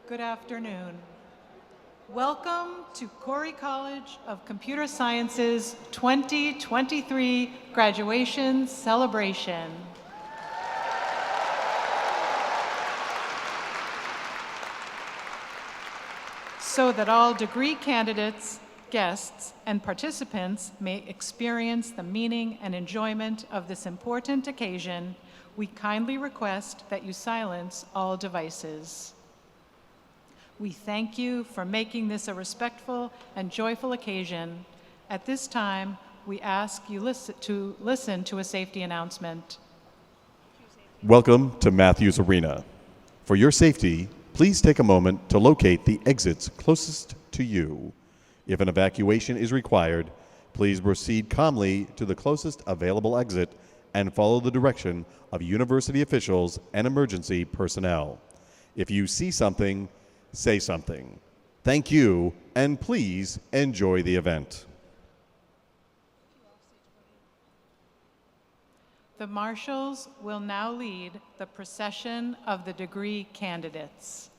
Good afternoon. Welcome to Khoury College of Computer Sciences 2023 graduation celebration. So that all degree candidates, guests, and participants may experience the meaning and enjoyment of this important occasion, we kindly request that you silence all devices. We thank you for making this a respectful and joyful occasion. At this time, we ask you to listen to a safety announcement. Welcome to Matthews Arena. For your safety, please take a moment to locate the exits closest to you. If an evacuation is required, please proceed calmly to the closest available exit and follow the direction of university officials and emergency personnel. If you see something, say something. Thank you, and please enjoy the event. The marshals will now lead the procession of the degree candidates.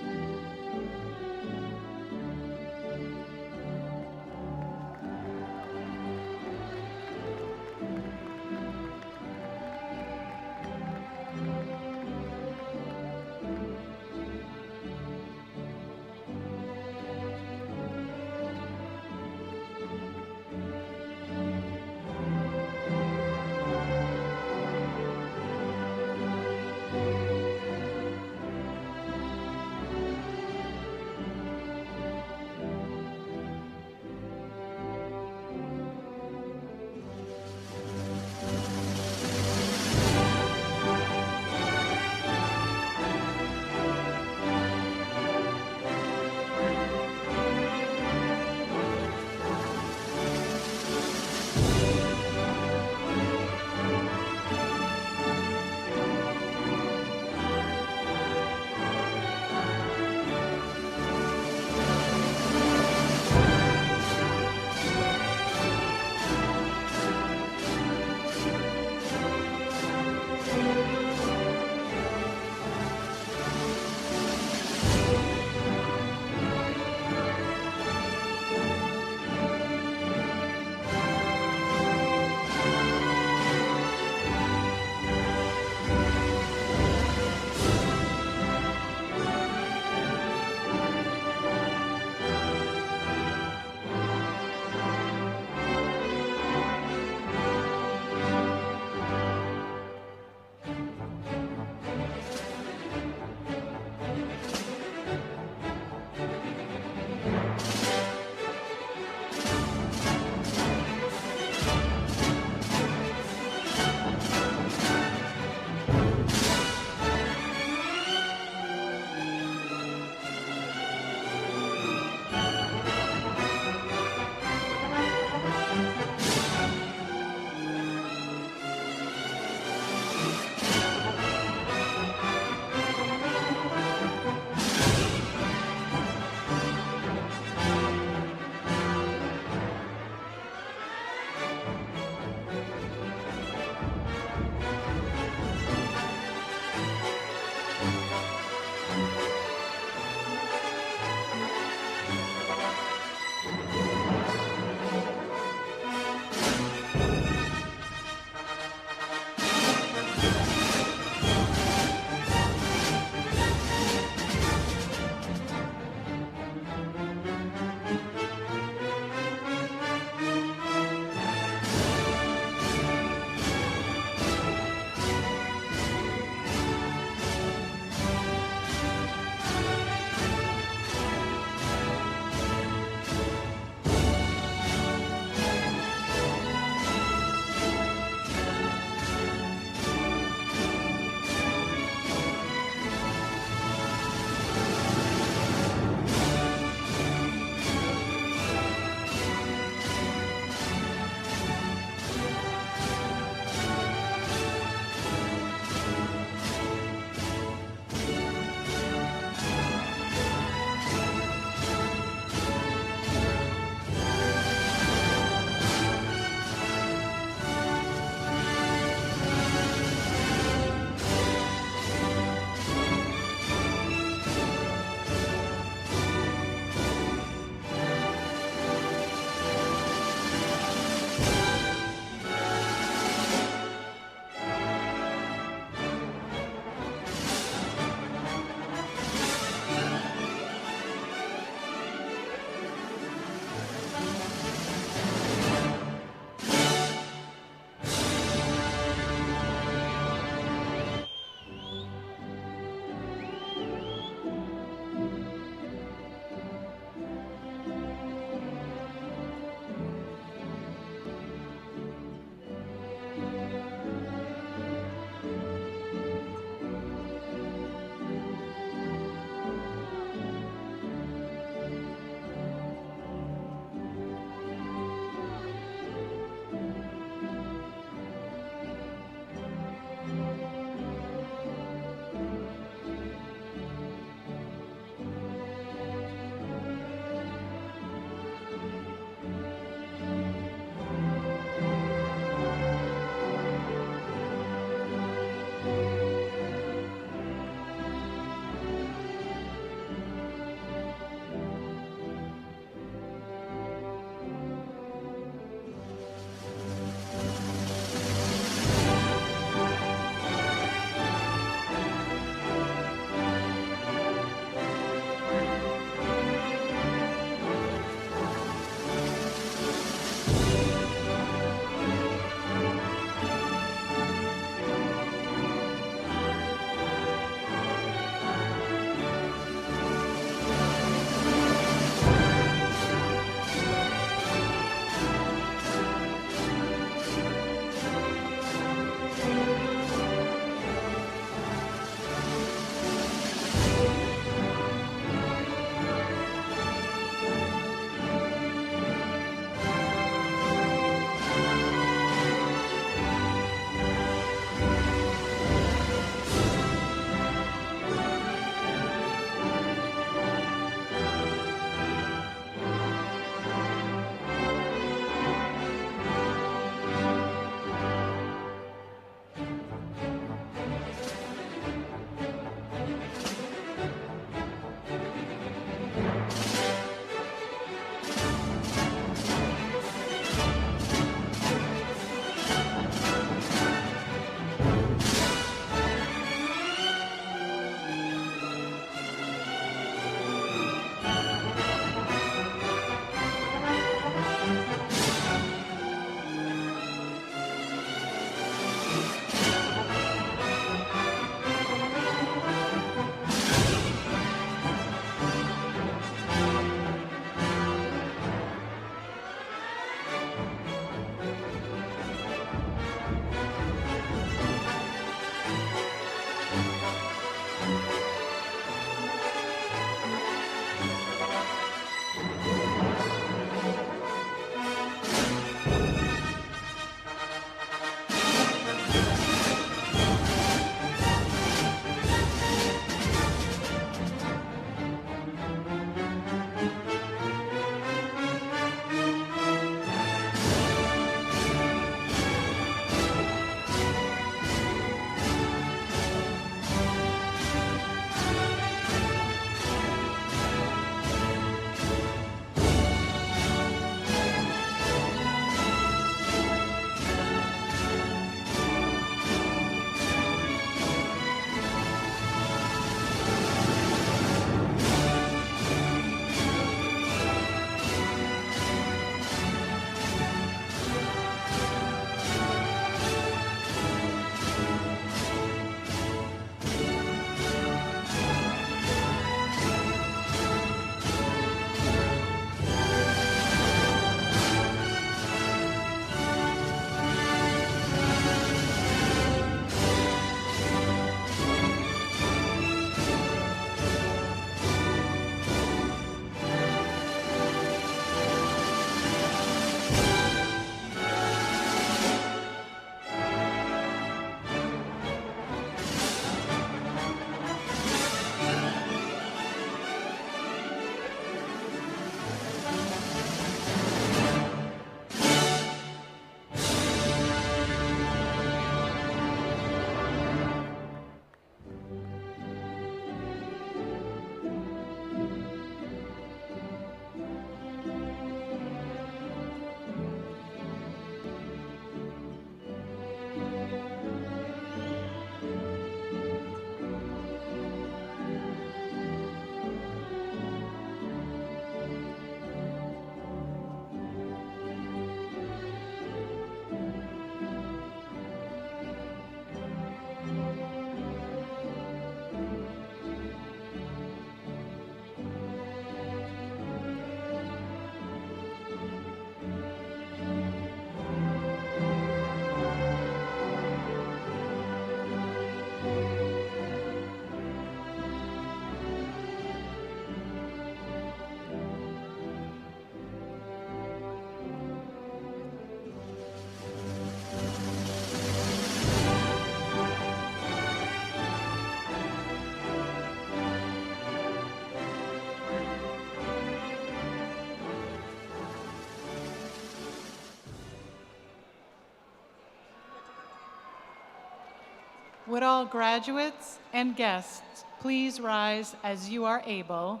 Would all graduates and guests please rise as you are able,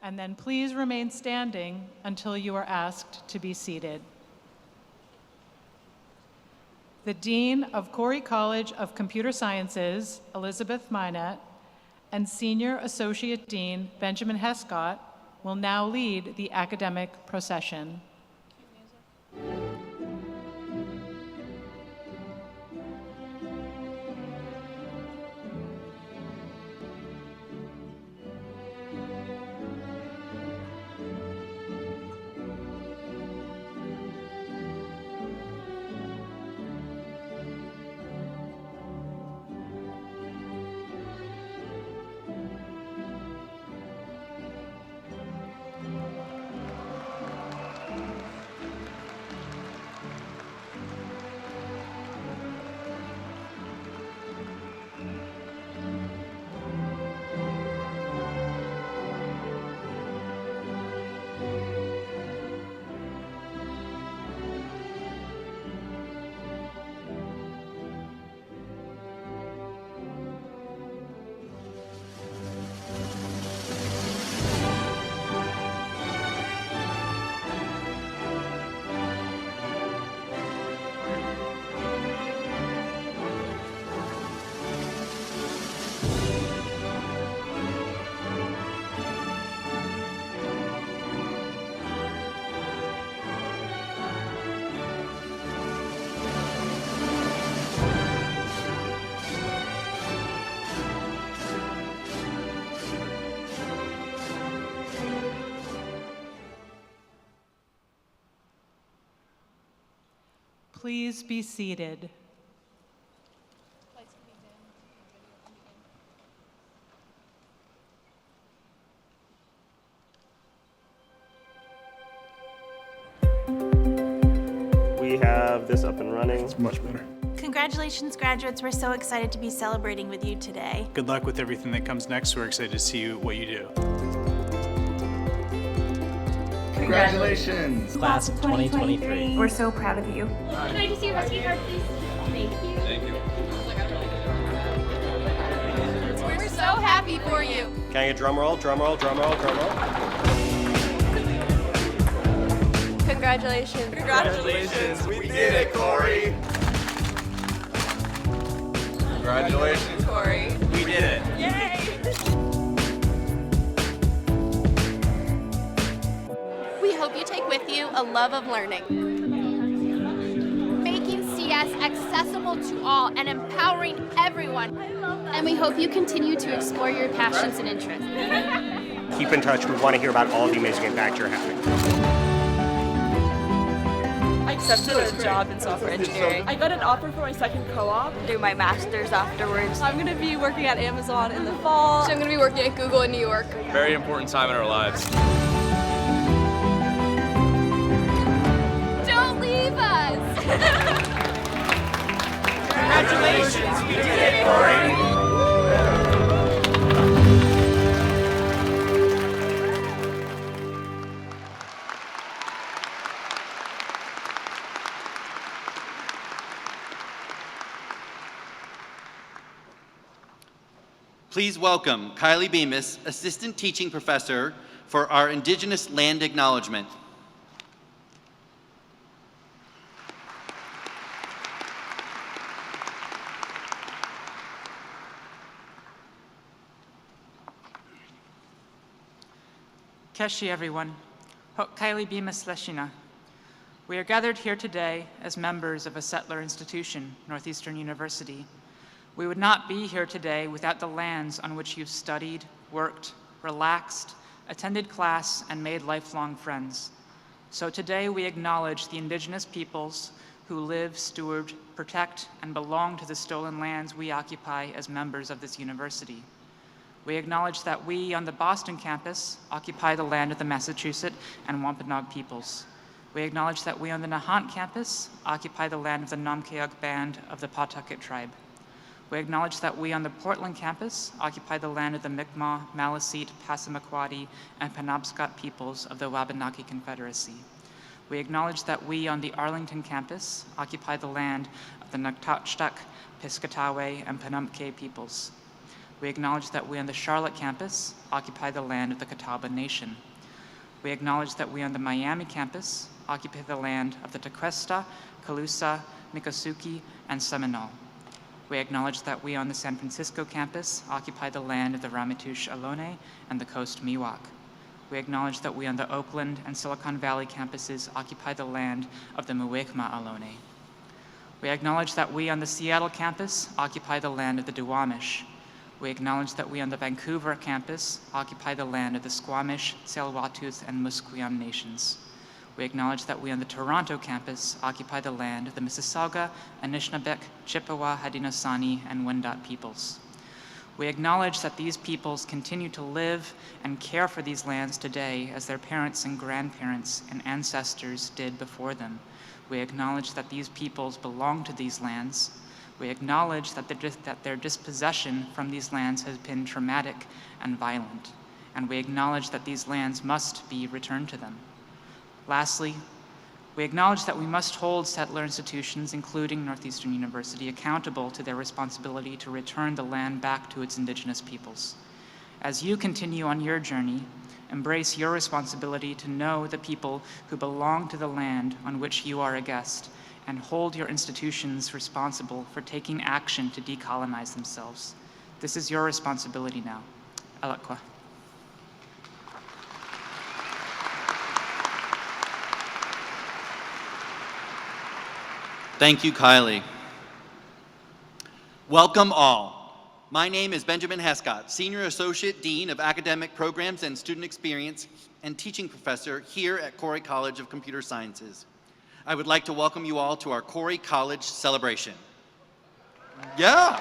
and then please remain standing until you are asked to be seated. The Dean of Khoury College of Computer Sciences, Elizabeth Minot, and Senior Associate Dean Benjamin Hescott will now lead the academic procession. Please be seated. We have this up and running. It's much better. Congratulations, graduates. We're so excited to be celebrating with you today. Good luck with everything that comes next. We're excited to see what you do. Congratulations! Class of 2023. We're so proud of you. Can I just see your husky card, please? Thank you. Thank you. We're so happy for you. Can I get drum roll, drum roll, drum roll, drum roll? Congratulations. Congratulations! We did it, Khoury! Congratulations, Khoury. we did it! Yay! We hope you take with you a love of learning, making CS accessible to all and empowering everyone. And we hope you continue to explore your passions and interests. Keep in touch. We want to hear about all the amazing impact you're having. I accepted a job in software engineering. I got an offer for my second co-op. Do my master's afterwards. I'm going to be working at Amazon in the fall. So I'm going to be working at Google in New York. Very important time in our lives. Don't leave us! Congratulations! We did it, Khoury! Please welcome Kylie Bemis, Assistant Teaching Professor, for our Indigenous Land Acknowledgement. Keshi, everyone. Kylie Bemis Leshina. We are gathered here today as members of a settler institution, Northeastern University. We would not be here today without the lands on which you've studied, worked, relaxed, attended class, and made lifelong friends. So today we acknowledge the Indigenous peoples who live, steward, protect, and belong to the stolen lands we occupy as members of this university. We acknowledge that we on the Boston campus occupy the land of the Massachusetts and Wampanoag peoples. We acknowledge that we on the Nahant campus occupy the land of the Namkeag Band of the Pawtucket tribe. We acknowledge that we on the Portland campus occupy the land of the Mi'kmaq, Maliseet, Passamaquoddy, and Penobscot peoples of the Wabanaki Confederacy. We acknowledge that we on the Arlington campus occupy the land of the Nagtatchtak, Piscataway, and Panumpke peoples. We acknowledge that we on the Charlotte campus occupy the land of the Catawba Nation. We acknowledge that we on the Miami campus occupy the land of the Tequesta, Calusa, Miccosukee, and Seminole. We acknowledge that we on the San Francisco campus occupy the land of the Ramaytush Ohlone and the Coast Miwok. We acknowledge that we on the Oakland and Silicon Valley campuses occupy the land of the Muwekma Ohlone. We acknowledge that we on the Seattle campus occupy the land of the Duwamish. We acknowledge that we on the Vancouver campus occupy the land of the Squamish, Tsleil-Waututh, and Musqueam nations. We acknowledge that we on the Toronto campus occupy the land of the Mississauga, Anishinaabeg, Chippewa, Haudenosaunee, and Wendat peoples. We acknowledge that these peoples continue to live and care for these lands today as their parents and grandparents and ancestors did before them. We acknowledge that these peoples belong to these lands. We acknowledge that their dispossession from these lands has been traumatic and violent, and we acknowledge that these lands must be returned to them. Lastly, we acknowledge that we must hold settler institutions, including Northeastern University, accountable to their responsibility to return the land back to its indigenous peoples. As you continue on your journey, embrace your responsibility to know the people who belong to the land on which you are a guest, and hold your institutions responsible for taking action to decolonize themselves. This is your responsibility now. Alakwa. Thank you, Kylie. Welcome all. My name is Benjamin Hescott, Senior Associate Dean of Academic Programs and Student Experience and Teaching Professor here at Khoury College of Computer Sciences. I would like to welcome you all to our Khoury College celebration. Yeah!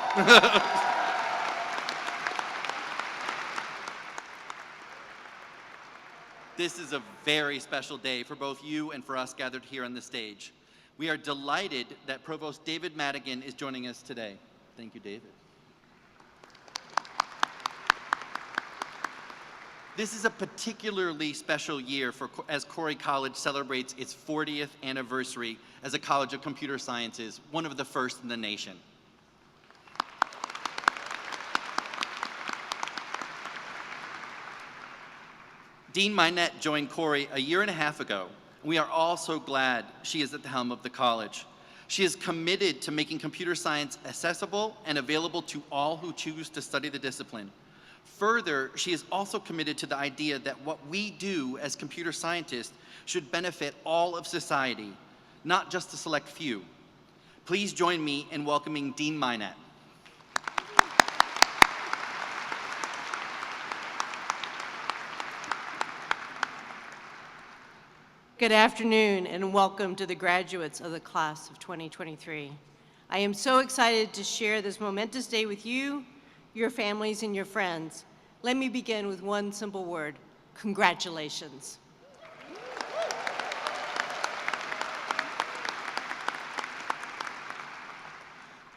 This is a very special day for both you and for us gathered here on the stage. We are delighted that Provost David Madigan is joining us today. Thank you, David. This is a particularly special year as Khoury College celebrates its 40th anniversary as a College of Computer Sciences, one of the first in the nation. Dean Minette joined Khoury a year and a half ago. We are all so glad she is at the helm of the college. She is committed to making computer science accessible and available to all who choose to study the discipline. Further, she is also committed to the idea that what we do as computer scientists should benefit all of society, not just a select few. Please join me in welcoming Dean Minette. Good afternoon and welcome to the graduates of the class of 2023. I am so excited to share this momentous day with you, your families, and your friends. Let me begin with one simple word: congratulations.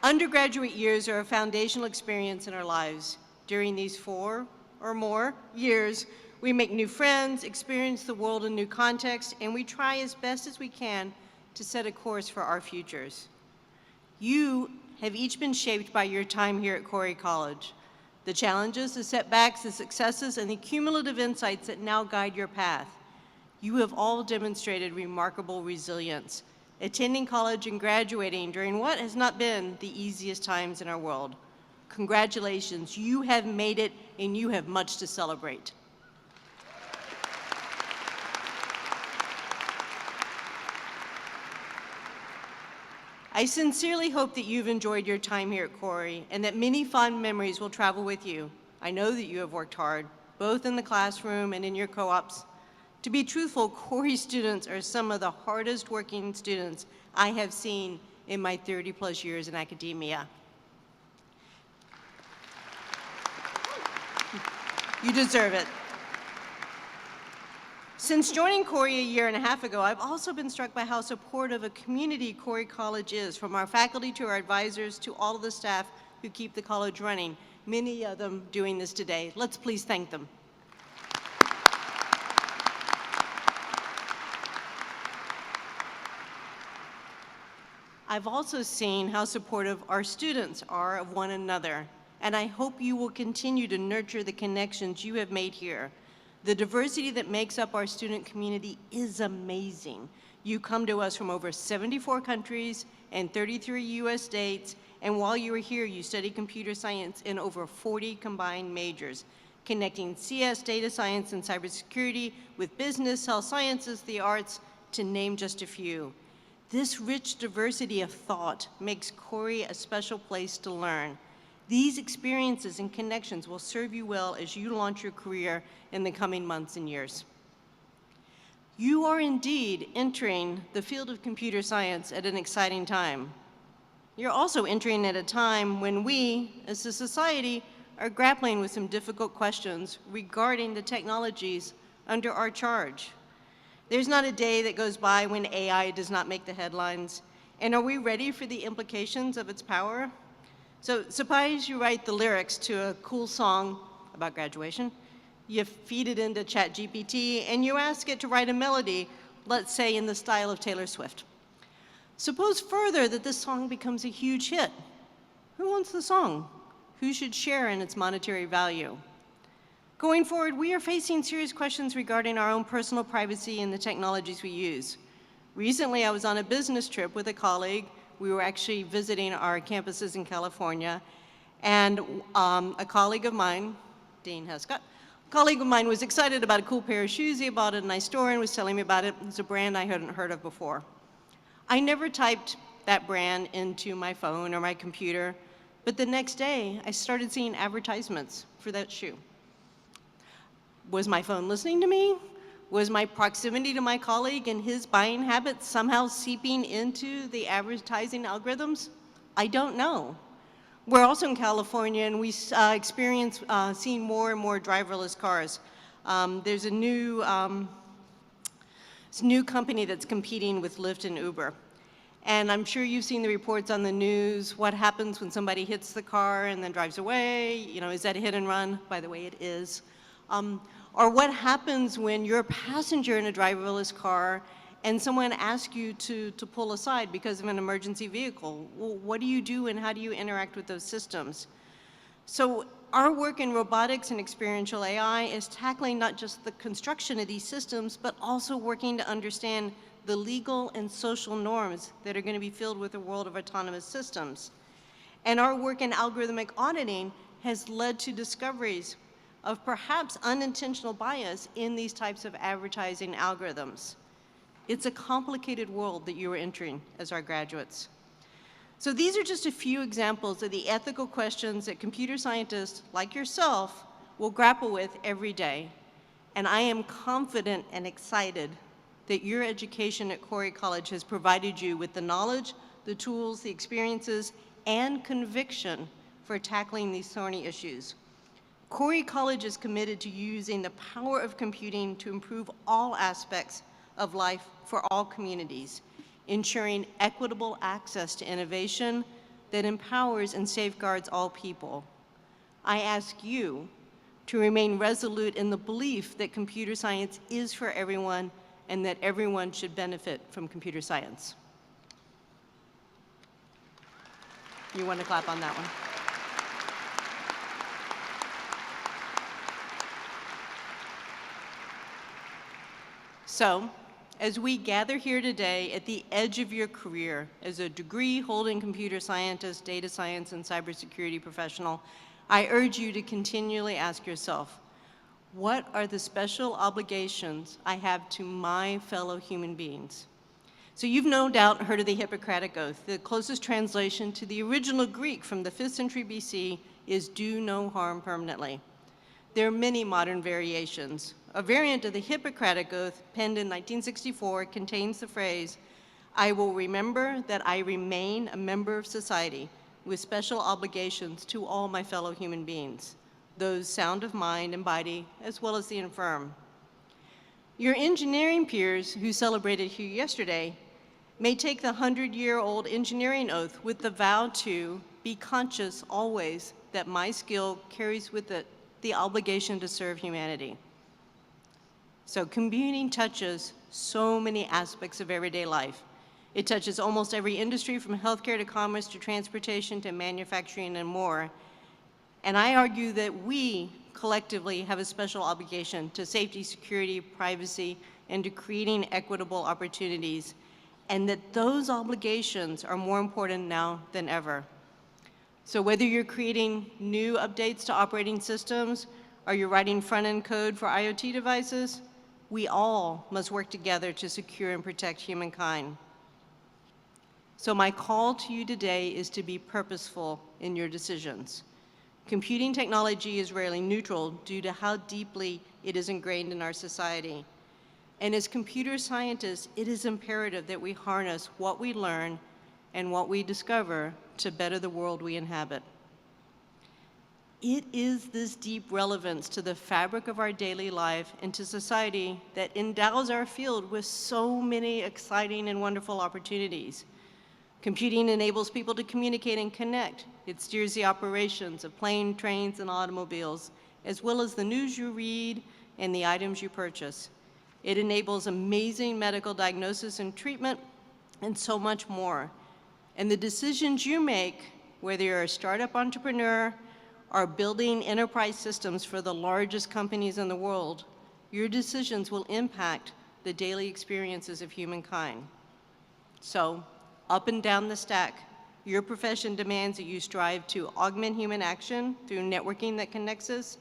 Undergraduate years are a foundational experience in our lives. During these 4 or more years, we make new friends, experience the world in new contexts, and we try as best as we can to set a course for our futures. You have each been shaped by your time here at Khoury College. The challenges, the setbacks, the successes, and the cumulative insights that now guide your path. You have all demonstrated remarkable resilience, attending college and graduating during what has not been the easiest times in our world. Congratulations, you have made it, and you have much to celebrate. I sincerely hope that you've enjoyed your time here at Khoury and that many fond memories will travel with you. I know that you have worked hard, both in the classroom and in your co-ops. To be truthful, Khoury students are some of the hardest working students I have seen in my 30+ years in academia. You deserve it. Since joining Khoury a year and a half ago, I've also been struck by how supportive a community Khoury College is, from our faculty to our advisors to all of the staff who keep the college running, many of them doing this today. Let's please thank them. I've also seen how supportive our students are of one another, and I hope you will continue to nurture the connections you have made here. The diversity that makes up our student community is amazing. You come to us from over 74 countries and 33 US states, and while you are here, you study computer science in over 40 combined majors, connecting CS, data science, and cybersecurity with business, health sciences, the arts, to name just a few. This rich diversity of thought makes Khoury a special place to learn. These experiences and connections will serve you well as you launch your career in the coming months and years. You are indeed entering the field of computer science at an exciting time. You're also entering at a time when we, as a society, are grappling with some difficult questions regarding the technologies under our charge. There's not a day that goes by when AI does not make the headlines. And are we ready for the implications of its power? So suppose you write the lyrics to a cool song about graduation, you feed it into ChatGPT, and you ask it to write a melody, let's say in the style of Taylor Swift. Suppose further that this song becomes a huge hit. Who owns the song? Who should share in its monetary value? Going forward, we are facing serious questions regarding our own personal privacy and the technologies we use. Recently, I was on a business trip with a colleague. We were actually visiting our campuses in California, and a colleague of mine, Dean Hescott, a colleague of mine was excited about a cool pair of shoes he bought at a nice store and was telling me about it. It's a brand I hadn't heard of before. I never typed that brand into my phone or my computer, but the next day, I started seeing advertisements for that shoe. Was my phone listening to me? Was my proximity to my colleague and his buying habits somehow seeping into the advertising algorithms? I don't know. We're also in California, and we experience seeing more and more driverless cars. There's a new company that's competing with Lyft and Uber. And I'm sure you've seen the reports on the news, what happens when somebody hits the car and then drives away. You know, is that a hit and run? By the way, it is. Or what happens when you're a passenger in a driverless car and someone asks you to pull aside because of an emergency vehicle? Well, what do you do and how do you interact with those systems? So our work in robotics and experiential AI is tackling not just the construction of these systems, but also working to understand the legal and social norms that are going to be filled with the world of autonomous systems. And our work in algorithmic auditing has led to discoveries of perhaps unintentional bias in these types of advertising algorithms. It's a complicated world that you are entering as our graduates. So these are just a few examples of the ethical questions that computer scientists like yourself will grapple with every day. And I am confident and excited that your education at Khoury College has provided you with the knowledge, the tools, the experiences, and conviction for tackling these thorny issues. Khoury College is committed to using the power of computing to improve all aspects of life for all communities, ensuring equitable access to innovation that empowers and safeguards all people. I ask you to remain resolute in the belief that computer science is for everyone and that everyone should benefit from computer science. You want to clap on that one? So, as we gather here today at the edge of your career as a degree-holding computer scientist, data science, and cybersecurity professional, I urge you to continually ask yourself, what are the special obligations I have to my fellow human beings? So you've no doubt heard of the Hippocratic Oath. The closest translation to the original Greek from the 5th century BC is do no harm permanently. There are many modern variations. A variant of the Hippocratic Oath, penned in 1964, contains the phrase, I will remember that I remain a member of society with special obligations to all my fellow human beings, those sound of mind and body, as well as the infirm. Your engineering peers who celebrated here yesterday may take the 100-year-old engineering oath with the vow to be conscious always that my skill carries with it the obligation to serve humanity. So computing touches so many aspects of everyday life. It touches almost every industry from healthcare to commerce to transportation to manufacturing and more. And I argue that we collectively have a special obligation to safety, security, privacy, and to creating equitable opportunities, and that those obligations are more important now than ever. So whether you're creating new updates to operating systems or you're writing front-end code for IoT devices, we all must work together to secure and protect humankind. So my call to you today is to be purposeful in your decisions. Computing technology is rarely neutral due to how deeply it is ingrained in our society. And as computer scientists, it is imperative that we harness what we learn and what we discover to better the world we inhabit. It is this deep relevance to the fabric of our daily life and to society that endows our field with so many exciting and wonderful opportunities. Computing enables people to communicate and connect. It steers the operations of planes, trains, and automobiles, as well as the news you read and the items you purchase. It enables amazing medical diagnosis and treatment, and so much more. And the decisions you make, whether you're a startup entrepreneur or building enterprise systems for the largest companies in the world, your decisions will impact the daily experiences of humankind. So, up and down the stack, your profession demands that you strive to augment human action through networking that connects us,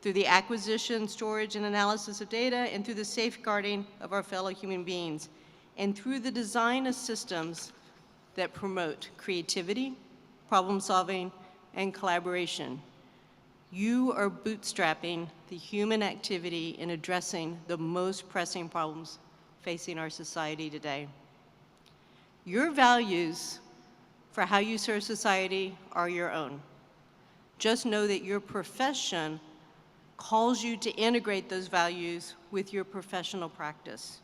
through the acquisition, storage, and analysis of data, and through the safeguarding of our fellow human beings, and through the design of systems that promote creativity, problem solving, and collaboration. You are bootstrapping the human activity in addressing the most pressing problems facing our society today. Your values for how you serve society are your own. Just know that your profession calls you to integrate those values with your professional practice.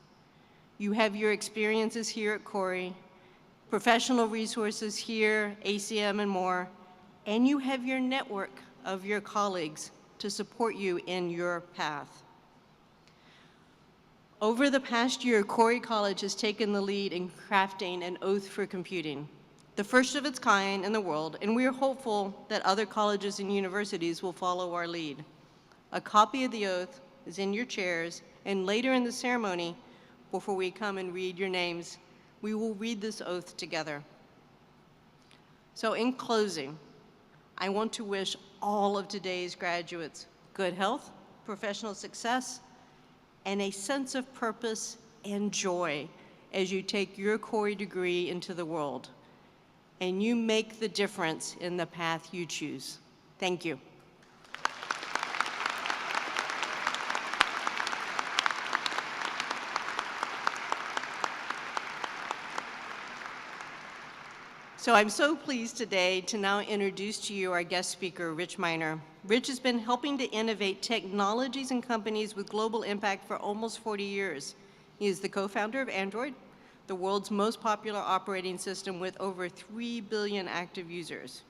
You have your experiences here at Khoury, professional resources here, ACM, and more, and you have your network of your colleagues to support you in your path. Over the past year, Khoury College has taken the lead in crafting an oath for computing, the first of its kind in the world, and we are hopeful that other colleges and universities will follow our lead. A copy of the oath is in your chairs, and later in the ceremony, before we come and read your names, we will read this oath together. So in closing, I want to wish all of today's graduates good health, professional success, and a sense of purpose and joy as you take your Khoury degree into the world, and you make the difference in the path you choose. Thank you. So I'm so pleased today to now introduce to you our guest speaker, Rich Miner. Rich has been helping to innovate technologies and companies with global impact for almost 40 years. He is the co-founder of Android, the world's most popular operating system with over 3 billion active users.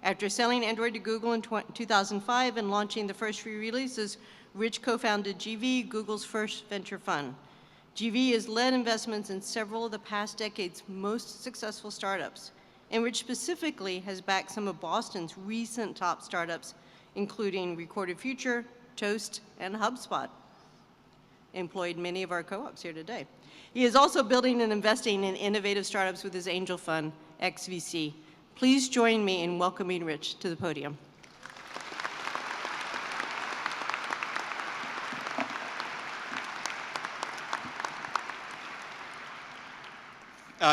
After selling Android to Google in 2005 and launching the first free releases, Rich co-founded GV, Google's first venture fund. GV has led investments in several of the past decade's most successful startups, and Rich specifically has backed some of Boston's recent top startups, including Recorded Future, Toast, and HubSpot. Employed many of our co-ops here today. He is also building and investing in innovative startups with his angel fund, XVC. Please join me in welcoming Rich to the podium.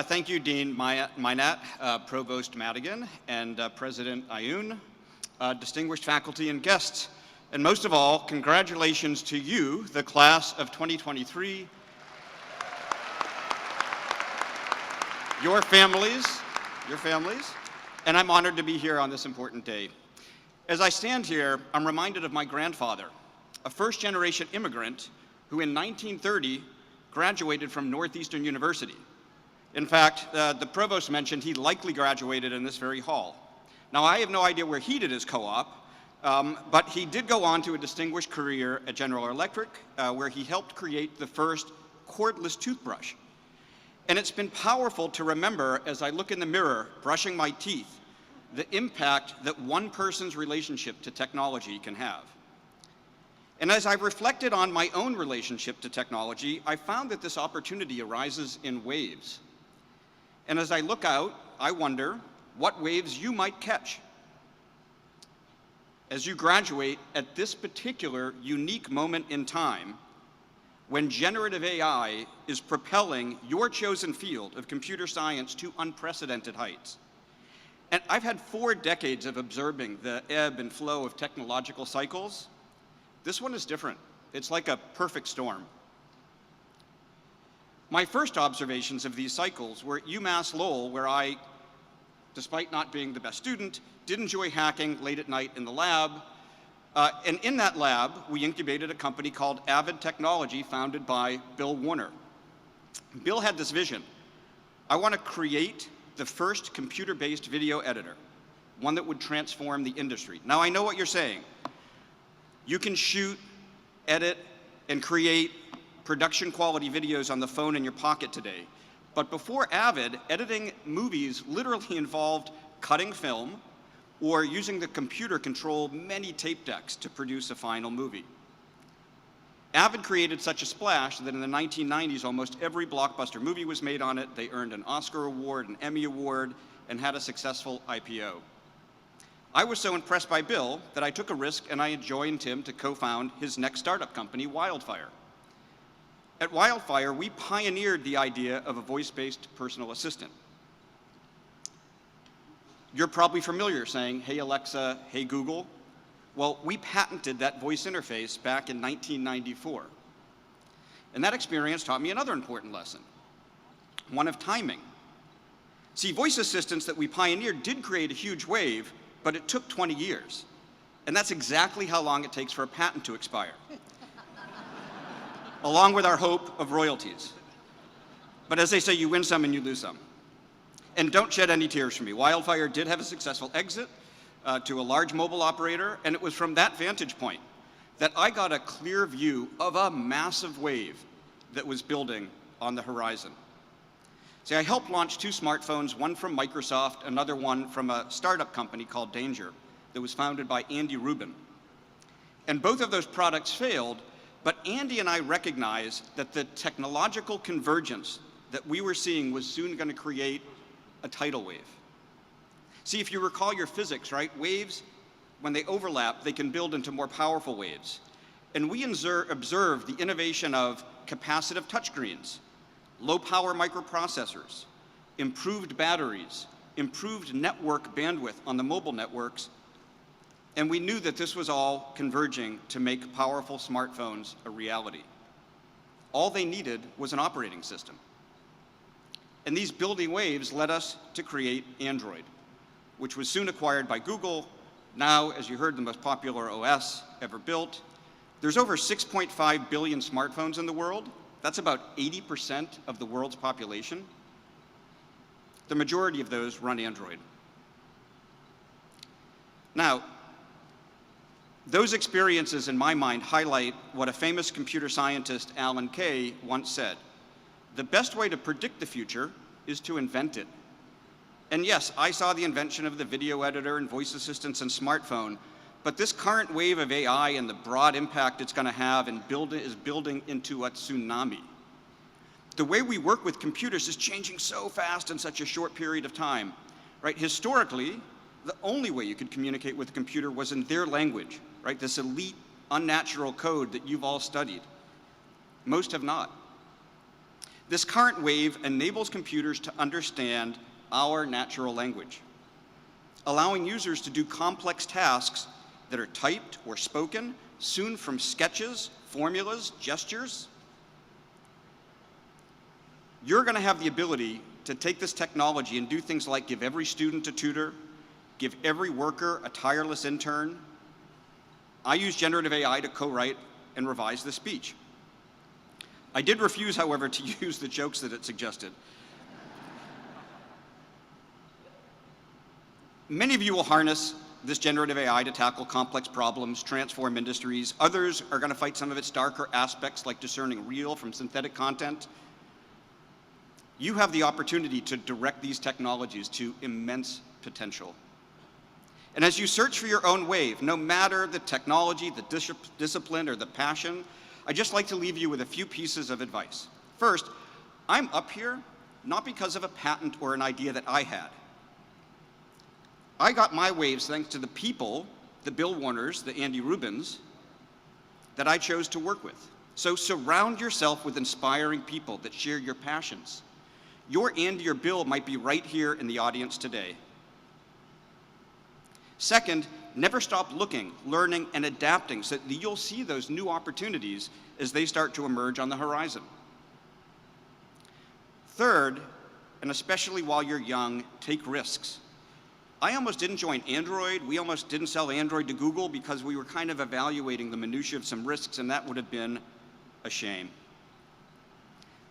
Thank you, Dean Minette, Provost Madigan, and President Ayoun, distinguished faculty and guests, and most of all, congratulations to you, the class of 2023, your families, and I'm honored to be here on this important day. As I stand here, I'm reminded of my grandfather, a first-generation immigrant who in 1930 graduated from Northeastern University. In fact, the provost mentioned he likely graduated in this very hall. Now, I have no idea where he did his co-op, but he did go on to a distinguished career at General Electric, where he helped create the first cordless toothbrush. And it's been powerful to remember as I look in the mirror, brushing my teeth, the impact that one person's relationship to technology can have. And as I've reflected on my own relationship to technology, I found that this opportunity arises in waves. And as I look out, I wonder what waves you might catch as you graduate at this particular unique moment in time when generative AI is propelling your chosen field of computer science to unprecedented heights. And I've had 4 decades of observing the ebb and flow of technological cycles. This one is different. It's like a perfect storm. My first observations of these cycles were at UMass Lowell, where I, despite not being the best student, did enjoy hacking late at night in the lab. And in that lab, we incubated a company called Avid Technology, founded by Bill Warner. Bill had this vision. I want to create the first computer-based video editor, one that would transform the industry. Now, I know what you're saying. You can shoot, edit, and create production-quality videos on the phone in your pocket today. But before Avid, editing movies literally involved cutting film or using the computer control many tape decks to produce a final movie. Avid created such a splash that in the 1990s, almost every blockbuster movie was made on it. They earned an Oscar award, an Emmy award, and had a successful IPO. I was so impressed by Bill that I took a risk and I joined him to co-found his next startup company, Wildfire. At Wildfire, we pioneered the idea of a voice-based personal assistant. You're probably familiar saying, "Hey Alexa, hey Google." Well, we patented that voice interface back in 1994. And that experience taught me another important lesson, one of timing. See, voice assistants that we pioneered did create a huge wave, but it took 20 years. And that's exactly how long it takes for a patent to expire, along with our hope of royalties. But as they say, you win some and you lose some. And don't shed any tears for me. Wildfire did have a successful exit to a large mobile operator, and it was from that vantage point that I got a clear view of a massive wave that was building on the horizon. See, I helped launch 2 smartphones, one from Microsoft, another one from a startup company called Danger that was founded by Andy Rubin. And both of those products failed, but Andy and I recognized that the technological convergence that we were seeing was soon going to create a tidal wave. See, if you recall your physics, right? Waves, when they overlap, they can build into more powerful waves. And we observed the innovation of capacitive touchscreens, low-power microprocessors, improved batteries, improved network bandwidth on the mobile networks, and we knew that this was all converging to make powerful smartphones a reality. All they needed was an operating system. And these building waves led us to create Android, which was soon acquired by Google, now, as you heard, the most popular OS ever built. There's over 6.5 billion smartphones in the world. That's about 80% of the world's population. The majority of those run Android. Now, those experiences, in my mind, highlight what a famous computer scientist, Alan Kay, once said. The best way to predict the future is to invent it. And yes, I saw the invention of the video editor and voice assistants and smartphone, but this current wave of AI and the broad impact it's going to have and is building into a tsunami. The way we work with computers is changing so fast in such a short period of time, right? Historically, the only way you could communicate with a computer was in their language, right? This elite, unnatural code that you've all studied. Most have not. This current wave enables computers to understand our natural language, allowing users to do complex tasks that are typed or spoken, soon from sketches, formulas, gestures. You're going to have the ability to take this technology and do things like give every student a tutor, give every worker a tireless intern. I use generative AI to co-write and revise the speech. I did refuse, however, to use the jokes that it suggested. Many of you will harness this generative AI to tackle complex problems, transform industries. Others are going to fight some of its darker aspects, like discerning real from synthetic content. You have the opportunity to direct these technologies to immense potential. And as you search for your own wave, no matter the technology, the discipline, or the passion, I'd just like to leave you with a few pieces of advice. First, I'm up here not because of a patent or an idea that I had. I got my waves thanks to the people, the Bill Warners, the Andy Rubins, that I chose to work with. So surround yourself with inspiring people that share your passions. Your Andy or Bill might be right here in the audience today. Second, never stop looking, learning, and adapting so that you'll see those new opportunities as they start to emerge on the horizon. Third, and especially while you're young, take risks. I almost didn't join Android. We almost didn't sell Android to Google because we were kind of evaluating the minutiae of some risks, and that would have been a shame.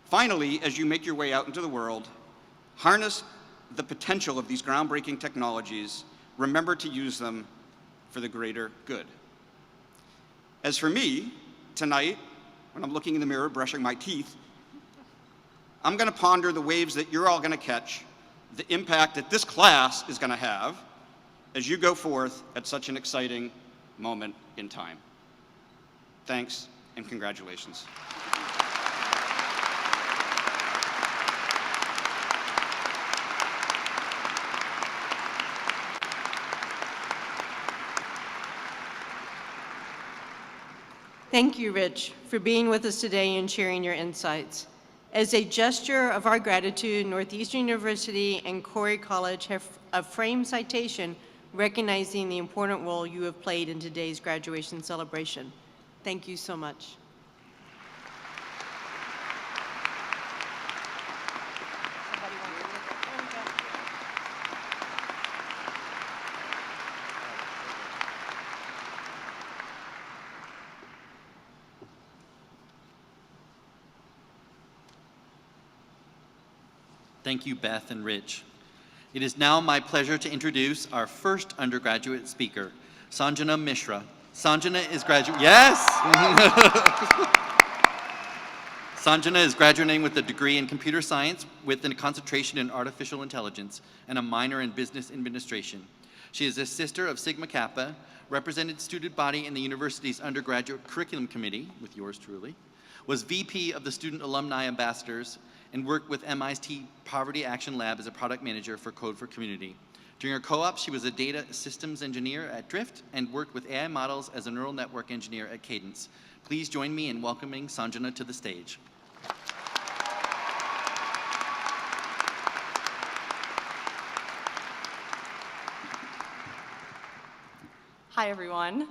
Finally, as you make your way out into the world, harness the potential of these groundbreaking technologies. Remember to use them for the greater good. As for me, tonight, when I'm looking in the mirror, brushing my teeth, I'm going to ponder the waves that you're all going to catch, the impact that this class is going to have as you go forth at such an exciting moment in time. Thanks and congratulations. Thank you, Rich, for being with us today and sharing your insights. As a gesture of our gratitude, Northeastern University and Khoury College have a framed citation recognizing the important role you have played in today's graduation celebration. Thank you so much. Thank you, Beth and Rich. It is now my pleasure to introduce our first undergraduate speaker, Sanjana Mishra. Sanjana is Sanjana is graduating with a degree in computer science with a concentration in artificial intelligence and a minor in business administration. She is a sister of Sigma Kappa, represented student body in the university's undergraduate curriculum committee, with yours truly, was VP of the Student Alumni Ambassadors, and worked with MIT Poverty Action Lab as a product manager for Code for Community. During her co-op, she was a data systems engineer at Drift and worked with AI models as a neural network engineer at Cadence. Please join me in welcoming Sanjana to the stage. Hi, everyone.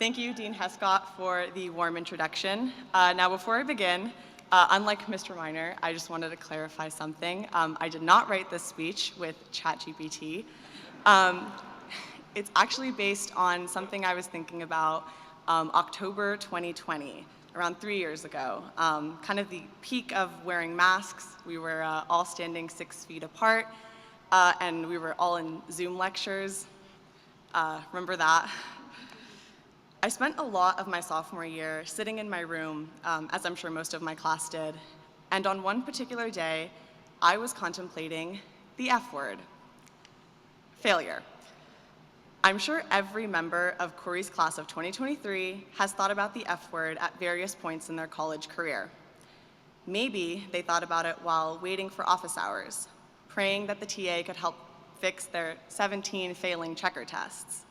Thank you, Dean Hescott, for the warm introduction. Now, before I begin, unlike Mr. Miner, I just wanted to clarify something. I did not write this speech with ChatGPT. It's actually based on something I was thinking about October 2020, around 3 years ago. Kind of the peak of wearing masks. We were all standing 6 feet apart, and we were all in Zoom lectures. Remember that? I spent a lot of my sophomore year sitting in my room, as I'm sure most of my class did, and on one particular day, I was contemplating the F word, failure. I'm sure every member of Khoury's class of 2023 has thought about the F word at various points in their college career. Maybe they thought about it while waiting for office hours, praying that the TA could help fix their 17 failing checker tests.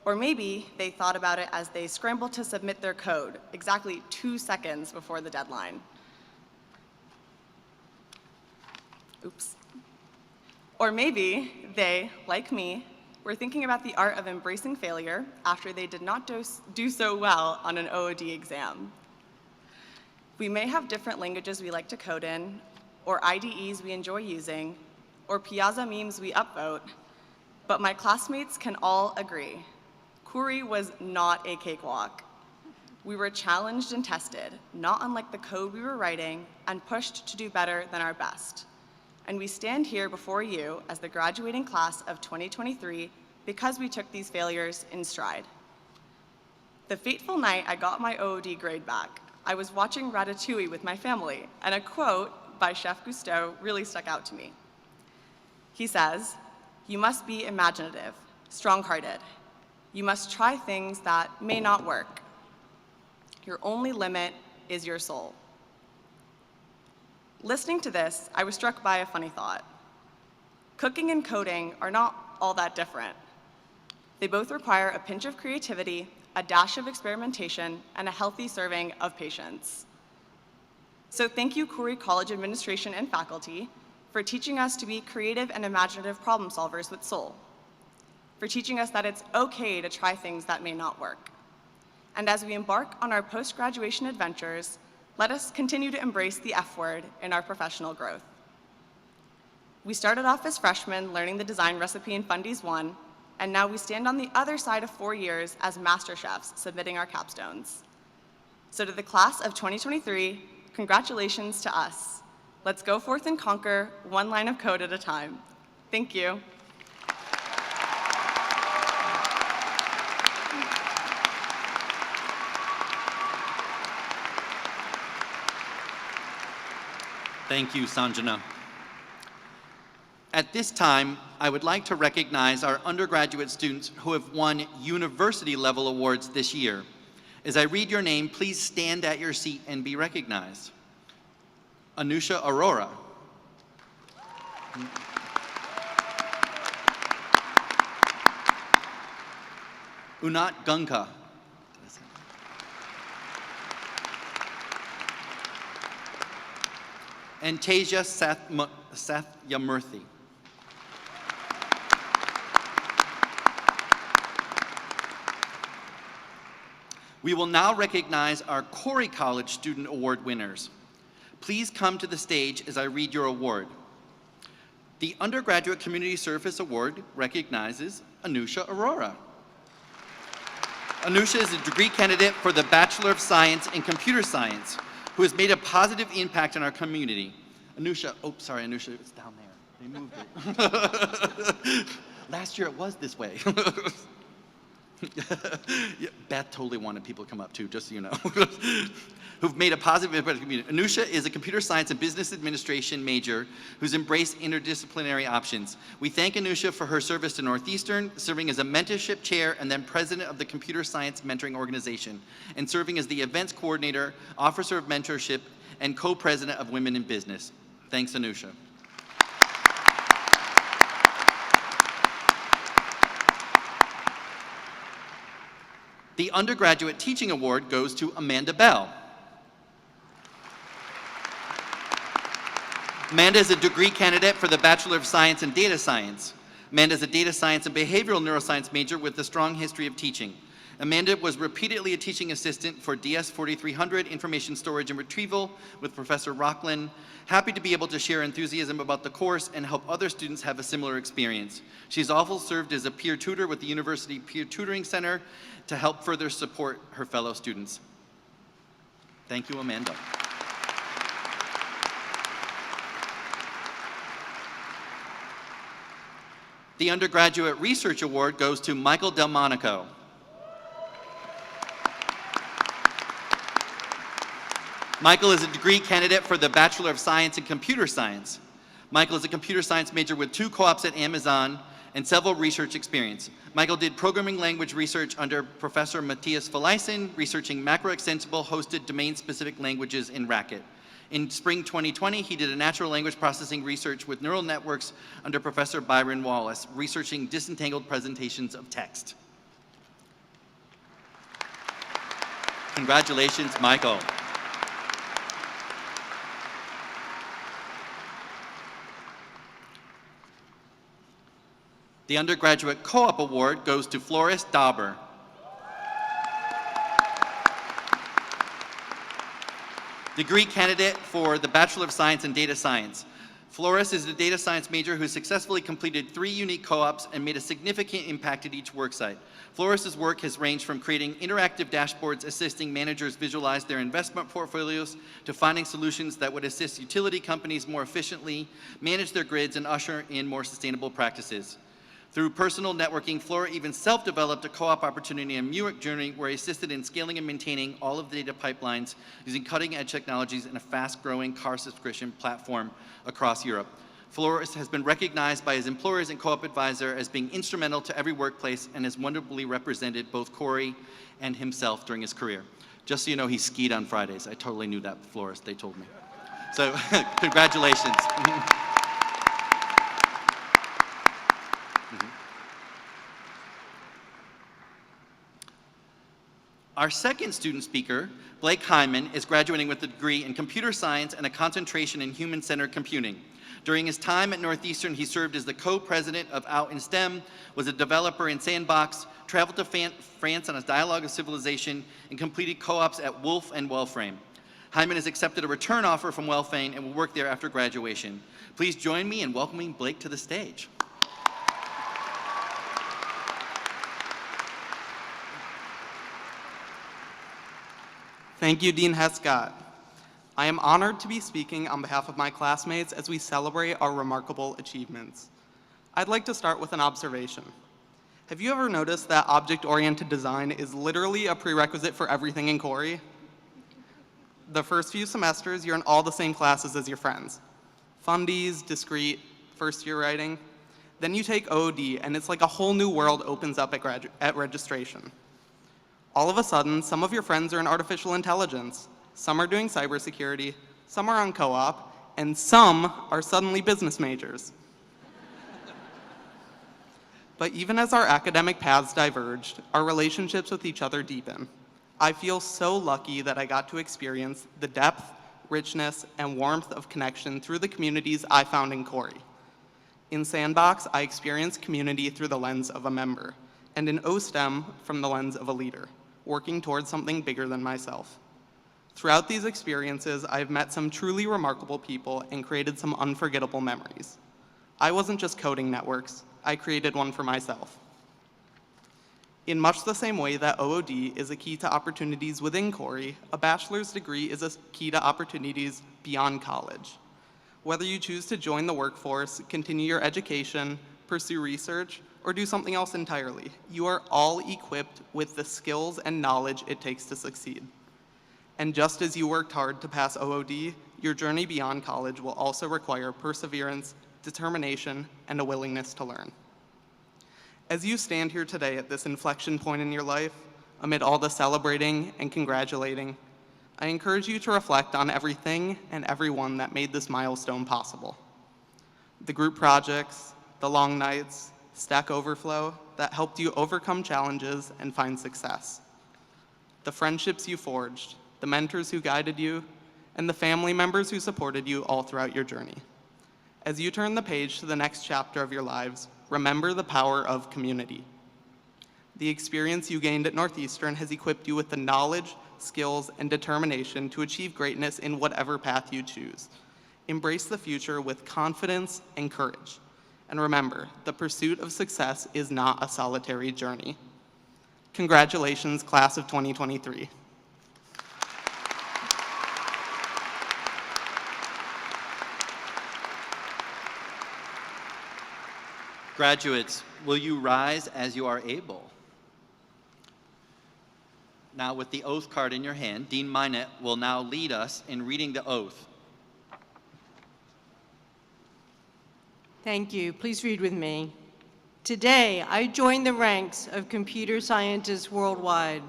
Or maybe they thought about it as they scrambled to submit their code exactly 2 seconds before the deadline. Oops. Or maybe they, like me, were thinking about the art of embracing failure after they did not do so well on an OOD exam. We may have different languages we like to code in, or IDEs we enjoy using, or Piazza memes we upvote, but my classmates can all agree. Khoury was not a cakewalk. We were challenged and tested, not unlike the code we were writing, and pushed to do better than our best. And we stand here before you as the graduating class of 2023 because we took these failures in stride. The fateful night I got my OOD grade back, I was watching Ratatouille with my family, and a quote by Chef Cousteau really stuck out to me. He says, "You must be imaginative, strong-hearted. You must try things that may not work. Your only limit is your soul." Listening to this, I was struck by a funny thought. Cooking and coding are not all that different. They both require a pinch of creativity, a dash of experimentation, and a healthy serving of patience. So thank you, Khoury College administration and faculty, for teaching us to be creative and imaginative problem solvers with soul, for teaching us that it's okay to try things that may not work. And as we embark on our post-graduation adventures, let us continue to embrace the F word in our professional growth. We started off as freshmen learning the design recipe in Fundies 1, and now we stand on the other side of 4 years as master chefs submitting our capstones. So to the class of 2023, congratulations to us. Let's go forth and conquer one line of code at a time. Thank you. Thank you, Sanjana. At this time, I would like to recognize our undergraduate students who have won university-level awards this year. As I read your name, please stand at your seat and be recognized. Anusha Arora. Unat Gunka. And Teja Satyamurthy. We will now recognize our Khoury College Student Award winners. Please come to the stage as I read your award. The Undergraduate Community Service Award recognizes Anusha Arora. Anusha is a degree candidate for the Bachelor of Science in Computer Science, who has made a positive impact in our community. Anusha, oh, sorry, Anusha, it's down there. They moved it. Last year it was this way. Yeah, Beth totally wanted people to come up too, just so you know. Who've made a positive impact in the community. Anusha is a computer science and business administration major who's embraced interdisciplinary options. We thank Anusha for her service to Northeastern, serving as a mentorship chair and then president of the Computer Science Mentoring Organization, and serving as the events coordinator, officer of mentorship, and co-president of Women in Business. Thanks, Anusha. The Undergraduate Teaching Award goes to Amanda Bell. Amanda is a degree candidate for the Bachelor of Science in Data Science. Amanda is a data science and behavioral neuroscience major with a strong history of teaching. Amanda was repeatedly a teaching assistant for DS 4300 Information Storage and Retrieval with Professor Rockland. Happy to be able to share enthusiasm about the course and help other students have a similar experience. She's also served as a peer tutor with the University Peer Tutoring Center to help further support her fellow students. Thank you, Amanda. The Undergraduate Research Award goes to Michael Delmonico. Michael is a degree candidate for the Bachelor of Science in Computer Science. Michael is a computer science major with 2 co-ops at Amazon and several research experience. Michael did programming language research under Professor Matthias Feleisen, researching macro-extensible hosted domain-specific languages in Racket. In spring 2020, he did a natural language processing research with neural networks under Professor Byron Wallace, researching disentangled presentations of text. Congratulations, Michael. The Undergraduate Co-op Award goes to Floris Dauber. Degree candidate for the Bachelor of Science in Data Science. Floris is a data science major who successfully completed 3 unique co-ops and made a significant impact at each worksite. Floris's work has ranged from creating interactive dashboards assisting managers visualize their investment portfolios to finding solutions that would assist utility companies more efficiently manage their grids and usher in more sustainable practices. Through personal networking, Flora even self-developed a co-op opportunity in Newark, Germany, where he assisted in scaling and maintaining all of the data pipelines using cutting-edge technologies and a fast-growing car subscription platform across Europe. Flora has been recognized by his employers and co-op advisor as being instrumental to every workplace and has wonderfully represented both Khoury and himself during his career. Just so you know, he skied on Fridays. I totally knew that, Flores, they told me. So, congratulations. Our second student speaker, Blake Hyman, is graduating with a degree in computer science and a concentration in human-centered computing. During his time at Northeastern, he served as the co-president of Out in STEM, was a developer in Sandbox, traveled to France on a dialogue of civilization, and completed co-ops at Wolf and Wellframe. Hyman has accepted a return offer from Wellframe and will work there after graduation. Please join me in welcoming Blake to the stage. Thank you, Dean Hescott. I am honored to be speaking on behalf of my classmates as we celebrate our remarkable achievements. I'd like to start with an observation. Have you ever noticed that object-oriented design is literally a prerequisite for everything in Khoury? The first few semesters, you're in all the same classes as your friends. Fundies, discrete, first-year writing. Then you take OOD, and it's like a whole new world opens up at registration. All of a sudden, some of your friends are in artificial intelligence, some are doing cybersecurity, some are on co-op, and some are suddenly business majors. But even as our academic paths diverged, our relationships with each other deepen. I feel so lucky that I got to experience the depth, richness, and warmth of connection through the communities I found in Khoury. In Sandbox, I experienced community through the lens of a member, and in OSTEM from the lens of a leader, working towards something bigger than myself. Throughout these experiences, I've met some truly remarkable people and created some unforgettable memories. I wasn't just coding networks, I created one for myself. In much the same way that OOD is a key to opportunities within Khoury, a bachelor's degree is a key to opportunities beyond college. Whether you choose to join the workforce, continue your education, pursue research, or do something else entirely, you are all equipped with the skills and knowledge it takes to succeed. And just as you worked hard to pass OOD, your journey beyond college will also require perseverance, determination, and a willingness to learn. As you stand here today at this inflection point in your life, amid all the celebrating and congratulating, I encourage you to reflect on everything and everyone that made this milestone possible. The group projects, the long nights, Stack Overflow that helped you overcome challenges and find success. The friendships you forged, the mentors who guided you, and the family members who supported you all throughout your journey. As you turn the page to the next chapter of your lives, remember the power of community. The experience you gained at Northeastern has equipped you with the knowledge, skills, and determination to achieve greatness in whatever path you choose. Embrace the future with confidence and courage. And remember, the pursuit of success is not a solitary journey. Congratulations, class of 2023. Graduates, will you rise as you are able? Now, with the oath card in your hand, Dean Minette will now lead us in reading the oath. Thank you. Please read with me. Today, I join the ranks of computer scientists worldwide.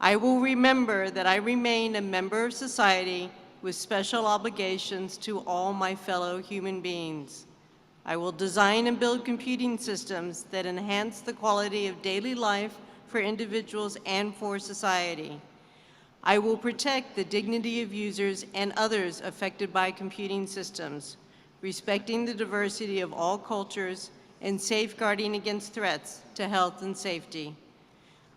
I will remember that I remain a member of society with special obligations to all my fellow human beings. I will design and build computing systems that enhance the quality of daily life for individuals and for society. I will protect the dignity of users and others affected by computing systems, respecting the diversity of all cultures and safeguarding against threats to health and safety.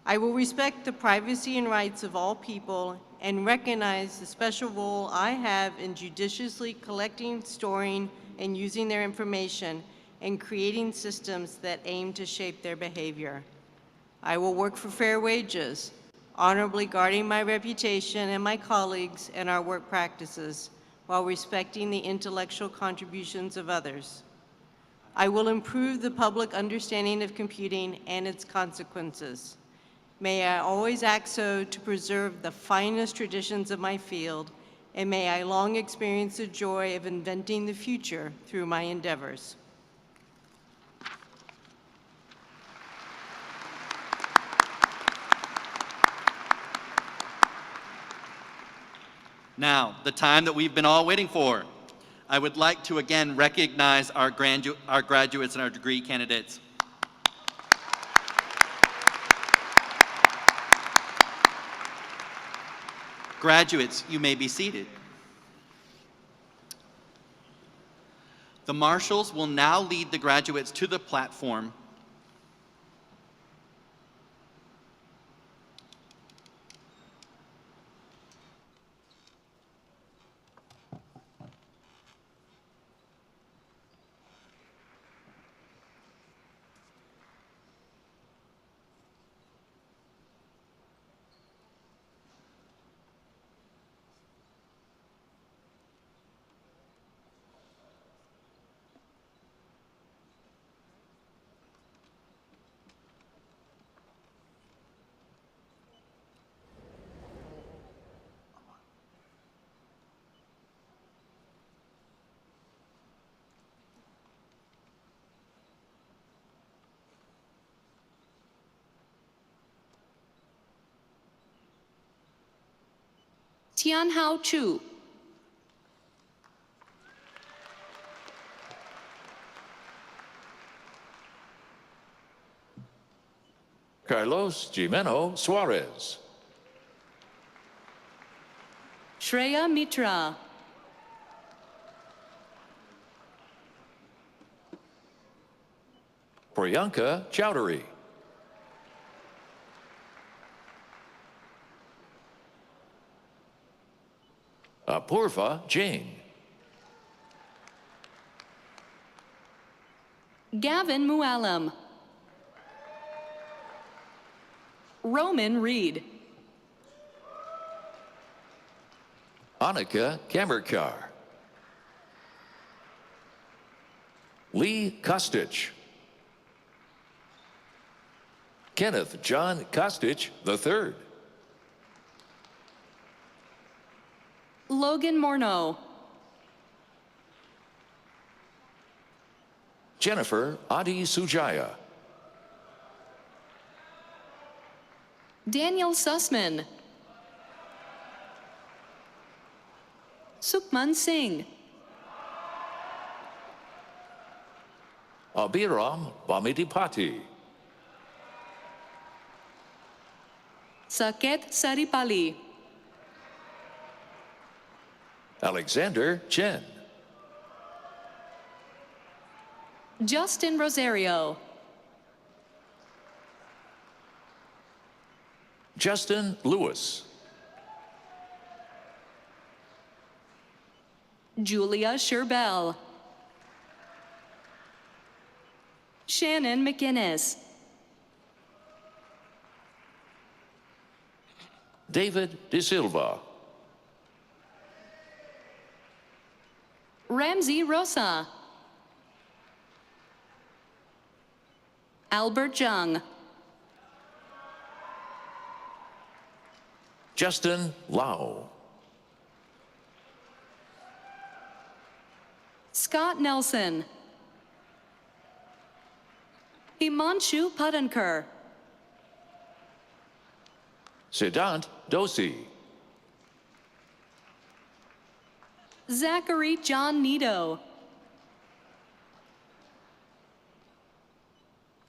I will respect the privacy and rights of all people and recognize the special role I have in judiciously collecting, storing, and using their information and creating systems that aim to shape their behavior. I will work for fair wages, honorably guarding my reputation and my colleagues and our work practices, while respecting the intellectual contributions of others. I will improve the public understanding of computing and its consequences. May I always act so to preserve the finest traditions of my field, and may I long experience the joy of inventing the future through my endeavors. Now, the time that we've been all waiting for. I would like to again recognize our graduates and our degree candidates. Graduates, you may be seated. The marshals will now lead the graduates to the platform. Tianhao Chu. Carlos Jimeno Suarez. Shreya Mitra. Priyanka Chowdhury. Apurva Jain. Gavin Muallim. Roman Reed. Annika Kammerkar. Lee Kostich. Kenneth John Kostich III. Logan Morneau. Jennifer Adi Sujaya. Daniel Sussman. Sukhman Singh. Abhiram Bamidipati. Saket Saripali. Alexander Chen. Justin Rosario. Justin Lewis. Julia Sherbell. Shannon McInnes. David De Silva. Ramsey Rosa. Albert Jung. Justin Lau. Scott Nelson. Himanshu Padankar. Siddhant Dosi. Zachary John Nido.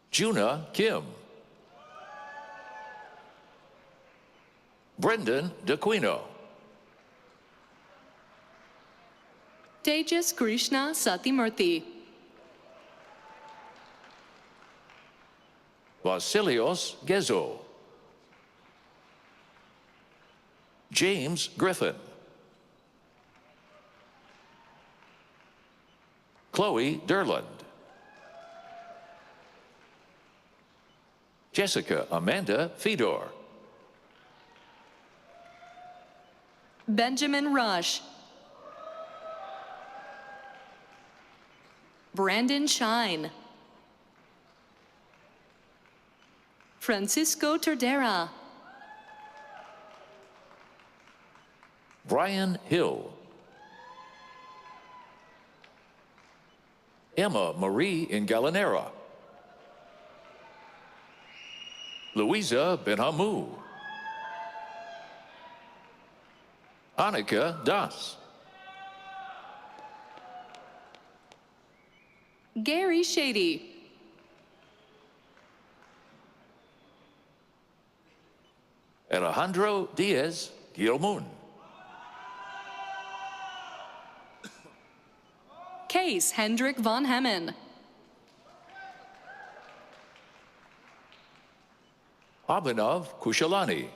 Juna Kim. Brendan DeQuino. Tejas Krishna Satimurthy. Vasilios Gezo. James Griffin. Chloe Derland. Jessica Amanda Fedor. Benjamin Rush. Brandon Shine. Francisco Tordera. Brian Hill. Emma Marie Ingalanera. Louisa Benhamu. Annika Das. Gary Shady. Alejandro Diaz Gilmun. Case Hendrik von Hemmen. Abhinav Kushalani.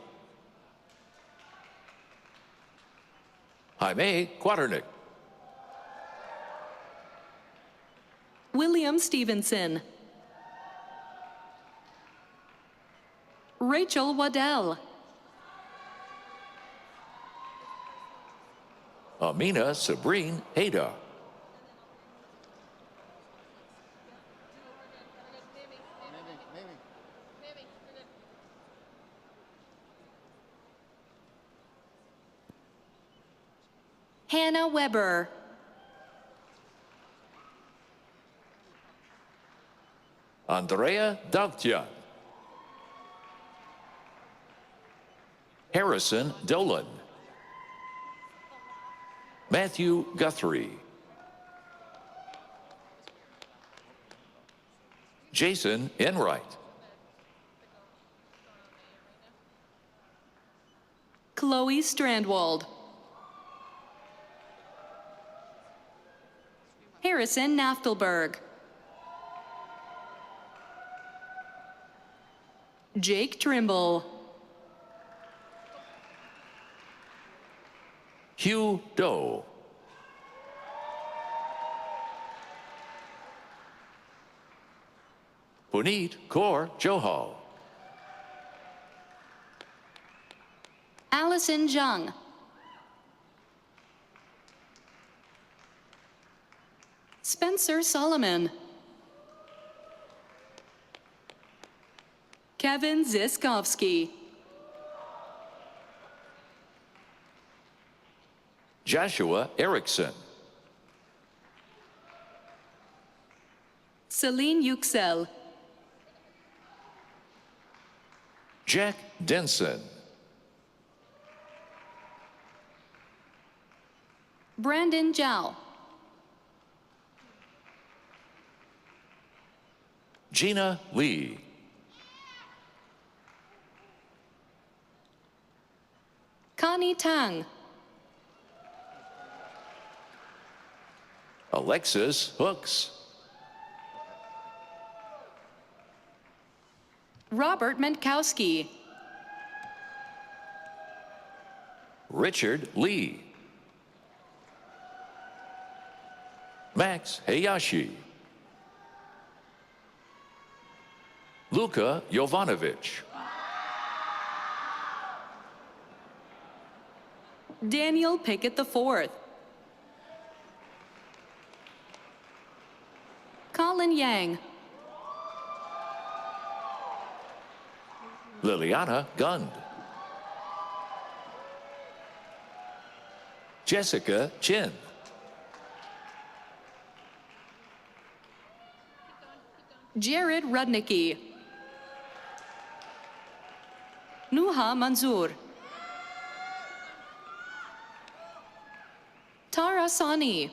Jaime Quaternick. William Stevenson. Rachel Waddell. Amina Sabrine Hayda. Hannah Weber. Andrea Davtyan. Harrison Dolan. Matthew Guthrie. Jason Enright. Chloe Strandwald. Harrison Naftelberg. Jake Trimble. Hugh Doe. Puneet Kaur Johal. Allison Jung. Spencer Solomon. Kevin Ziskovsky. Joshua Erickson. Celine Yüksel. Jack Denson. Brandon Zhao. Gina Lee. Connie Tang. Alexis Hooks. Robert Menkowski. Richard Lee. Max Hayashi. Luka Jovanovic. Daniel Pickett IV. Colin Yang. Liliana Gund. Jessica Chin. Jared Rudnicki. Nuha Manzoor. Tara Sani.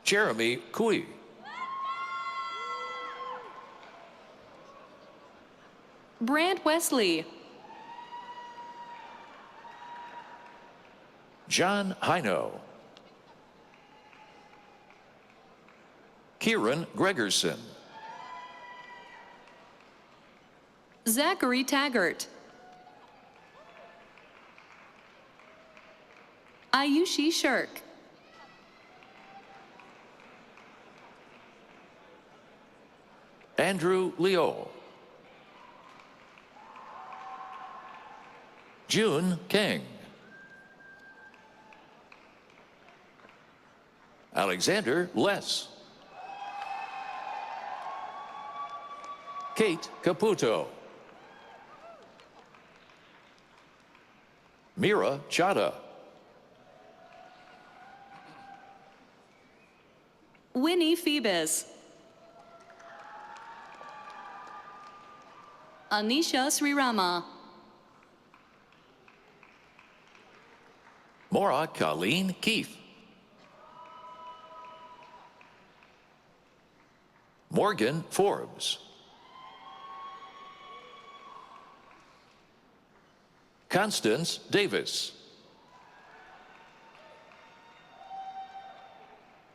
Jeremy Kui. Brant Wesley. John Hino. Kieran Gregerson. Zachary Taggart. Ayushi Shirk. Andrew Leo. June King. Alexander Less. Kate Caputo. Mira Chada. Winnie Phoebus. Anisha Srirama. Maura Colleen Keefe. Morgan Forbes. Constance Davis.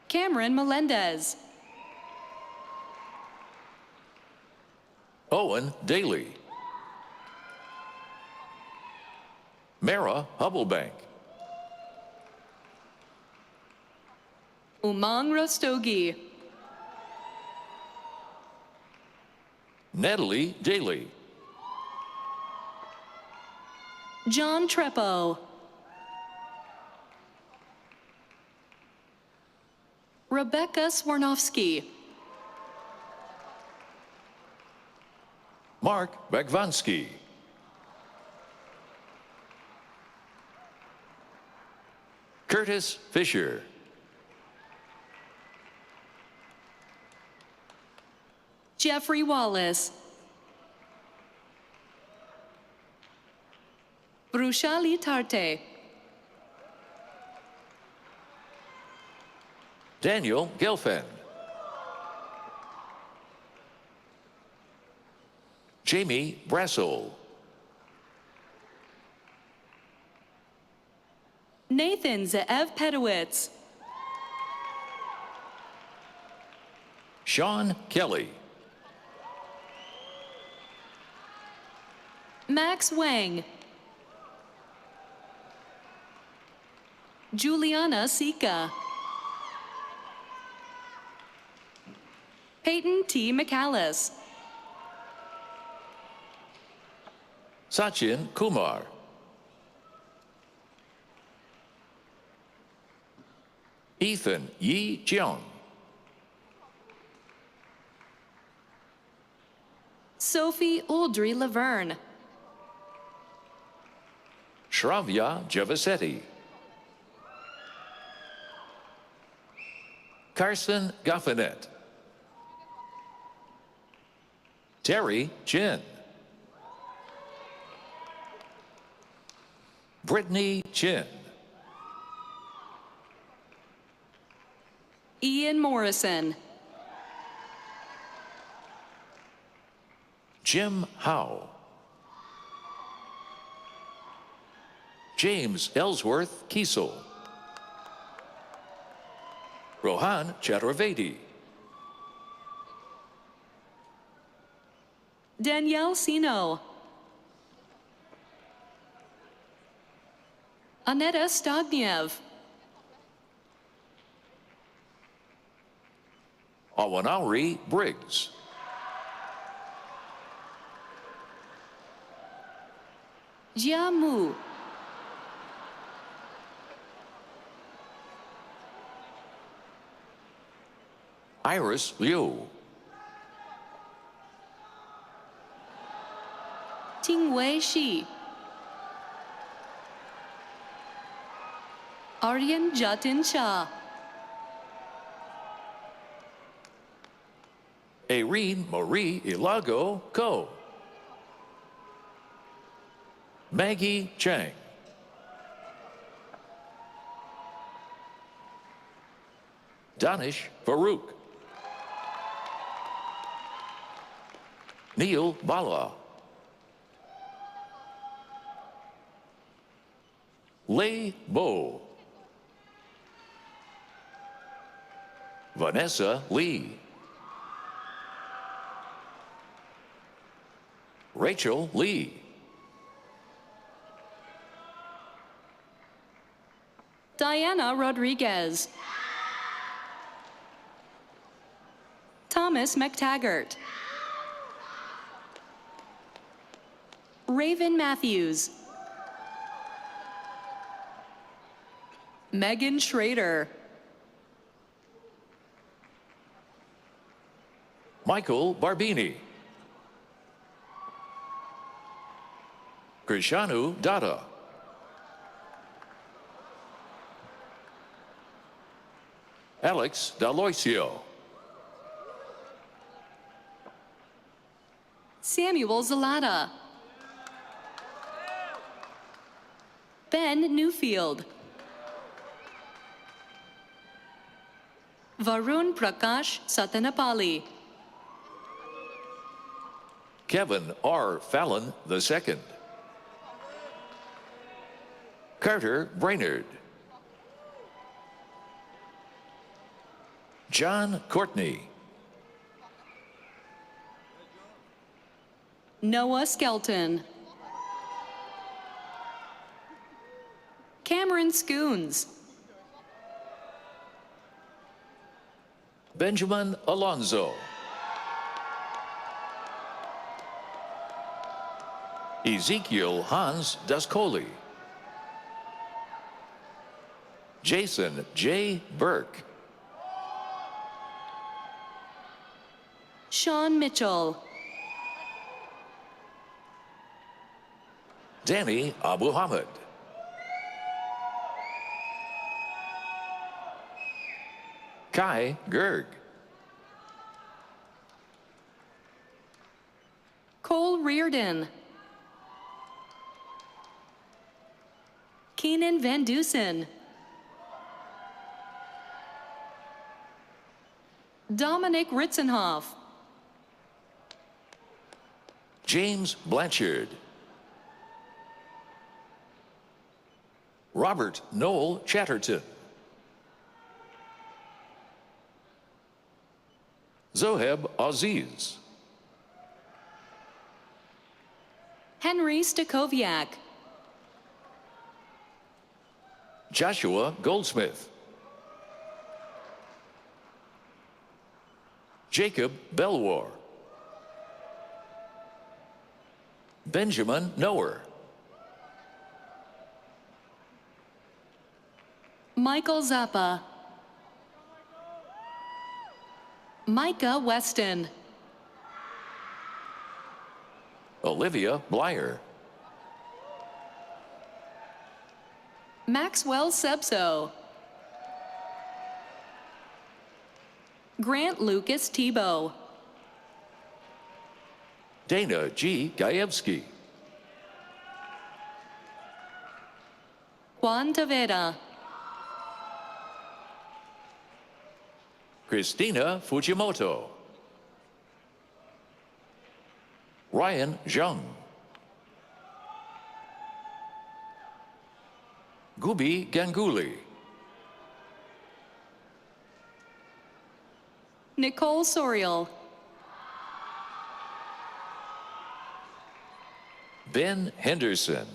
Cameron Melendez. Owen Daly. Mara Hubblebank. Umang Rostogi. Natalie Daly. John Treppo. Rebecca Swarnowski. Mark Bagvansky. Curtis Fisher. Jeffrey Wallace. Brushali Tarte. Daniel Gelfen. Jamie Brassel. Nathan Zeev Pedowitz. Sean Kelly. Max Wang. Juliana Sika. Peyton T. McAllis. Sachin Kumar. Ethan Yi Jeong. Sophie Audrey Laverne. Shravya Javasetti. Carson Gaffanet. Terry Chin. Brittany Chin. Ian Morrison. Jim Howe. James Ellsworth Kiesel. Rohan Chaturvedi. Danielle Sino. Aneta Stogniev. Awanauri Briggs. Jia Mu. Iris Liu. Tingwei Shi. Aryan Jatin Shah. Irene Marie Ilago Ko. Maggie Chang. Danish Farouk. Neil Bala. Lei Bo. Vanessa Lee. Rachel Lee. Diana Rodriguez. Thomas McTaggart. Raven Matthews. Megan Schrader. Michael Barbini. Krishanu Dada. Alex D'Aloisio. Samuel Zalata. Ben Newfield. Varun Prakash Satanapali. Kevin R. Fallon II. Carter Brainerd. John Courtney. Noah Skelton. Cameron Scoons. Benjamin Alonzo. Ezekiel Hans Dascoli. Jason J. Burke. Sean Mitchell. Danny Abu Hamid. Kai Gerg. Cole Reardon. Keenan Van Dusen. Dominic Ritzenhoff. James Blanchard. Robert Noel Chatterton. Zoheb Aziz. Henry Stakoviak. Joshua Goldsmith. Jacob Belwar. Benjamin Noer. Michael Zappa. Micah Weston. Olivia Blyer. Maxwell Sebso. Grant Lucas Tebow. Dana G. Gajewski. Juan Tavera. Christina Fujimoto. Ryan Zhang. Gubi Ganguly. Nicole Sorial. Ben Henderson.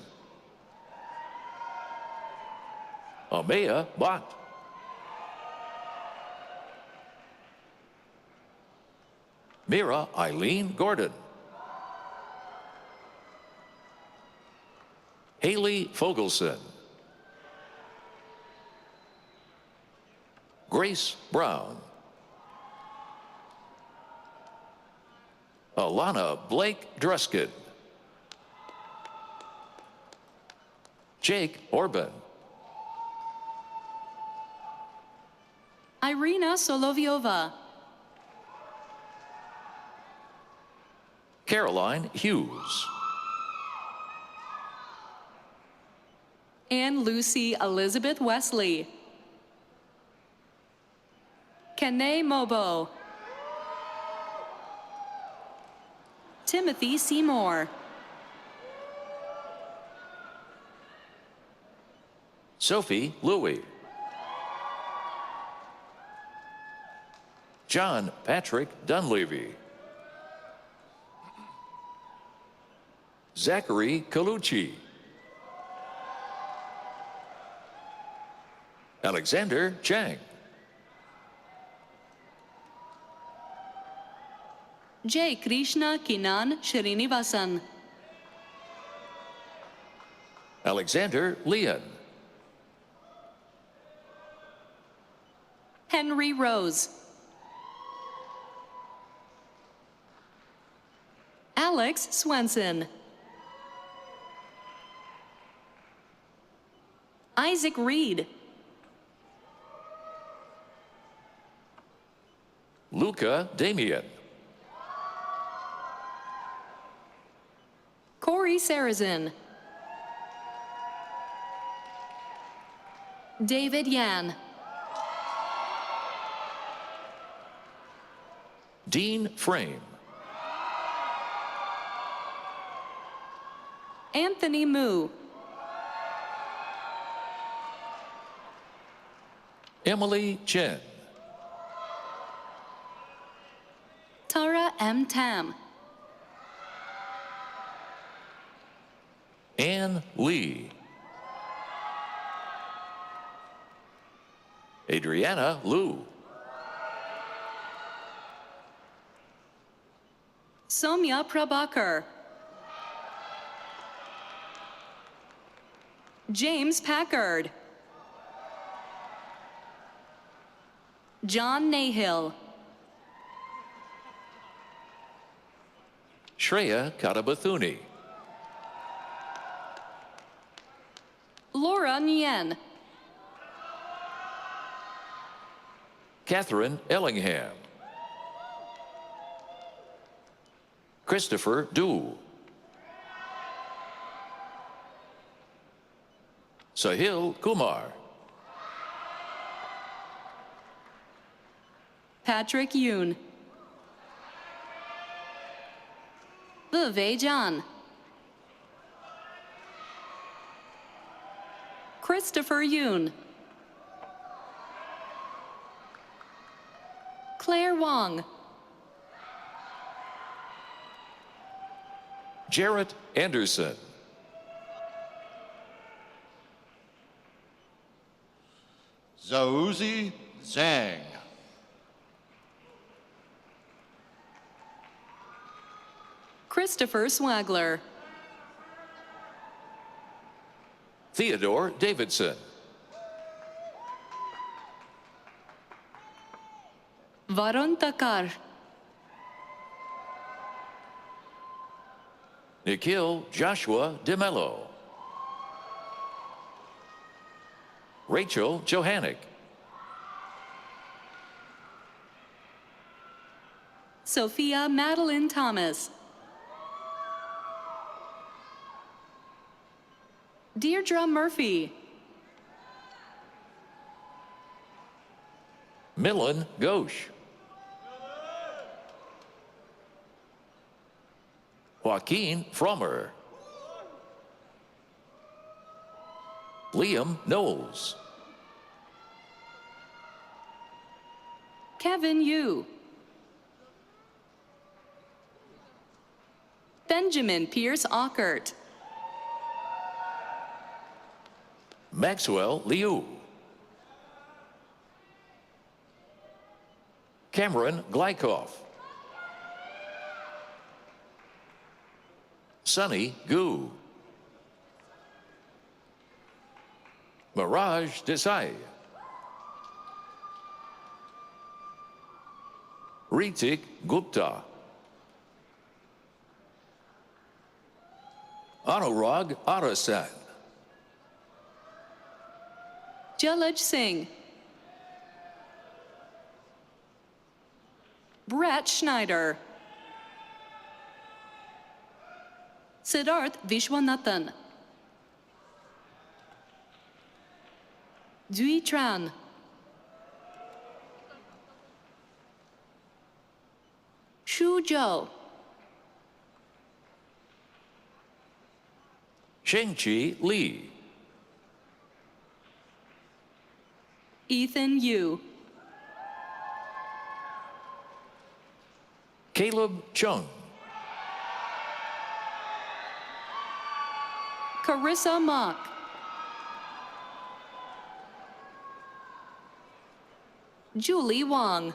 Amaya Bott. Mira Eileen Gordon. Haley Fogelson. Grace Brown. Alana Blake Druskin. Jake Orban. Irina Solovyova. Caroline Hughes. And Lucy Elizabeth Wesley. Kene Mobo. Timothy Seymour. Sophie Louie. John Patrick Dunleavy. Zachary Colucci. Alexander Chang. J. Krishna Kinan Srinivasan. Alexander Leon. Henry Rose. Alex Swenson. Isaac Reed. Luca Damien. Khoury Sarazin. David Yan. Dean Frame. Anthony Moo. Emily Chen. Tara M. Tam. Ann Lee. Adriana Liu. Soumya Prabhakar. James Packard. John Nahill. Shreya Katabathuni. Laura Nguyen. Catherine Ellingham. Christopher Du. Sahil Kumar. Patrick Yoon. Vivek John. Christopher Yoon. Claire Wong. Jarrett Anderson. Zauzi Zhang. Christopher Swagler. Theodore Davidson. Varun Takar. Nikhil Joshua DeMello. Rachel Johannick. Sophia Madeline Thomas. Deirdre Murphy. Milan Ghosh. Joaquin Frommer. Liam Knowles. Kevin Yu. Benjamin Pierce Ockert. Maxwell Liu. Cameron Glykoff. Sunny Gu. Mirage Desai. Ritik Gupta. Anurag Arasan. Jalaj Singh. Brett Schneider. Siddharth Vishwanathan. Dui Tran. Shu Zhou. Shengqi Li. Ethan Yu. Caleb Chung. Carissa Mock. Julie Wong.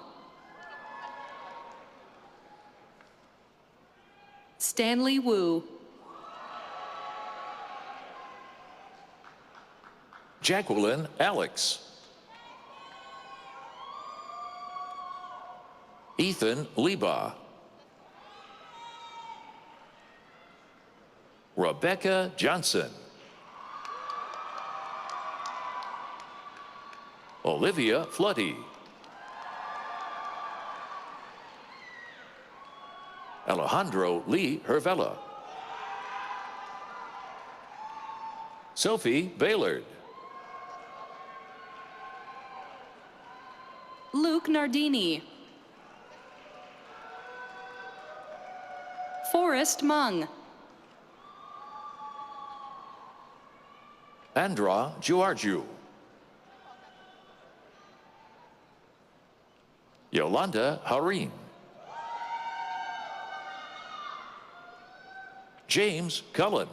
Stanley Wu. Jacqueline Alex. Ethan Leba. Rebecca Johnson. Olivia Floody. Alejandro Lee Hervella. Sophie Baylord. Luke Nardini. Forrest Mung. Andra Georgiou. Yolanda Harim. James Cullen.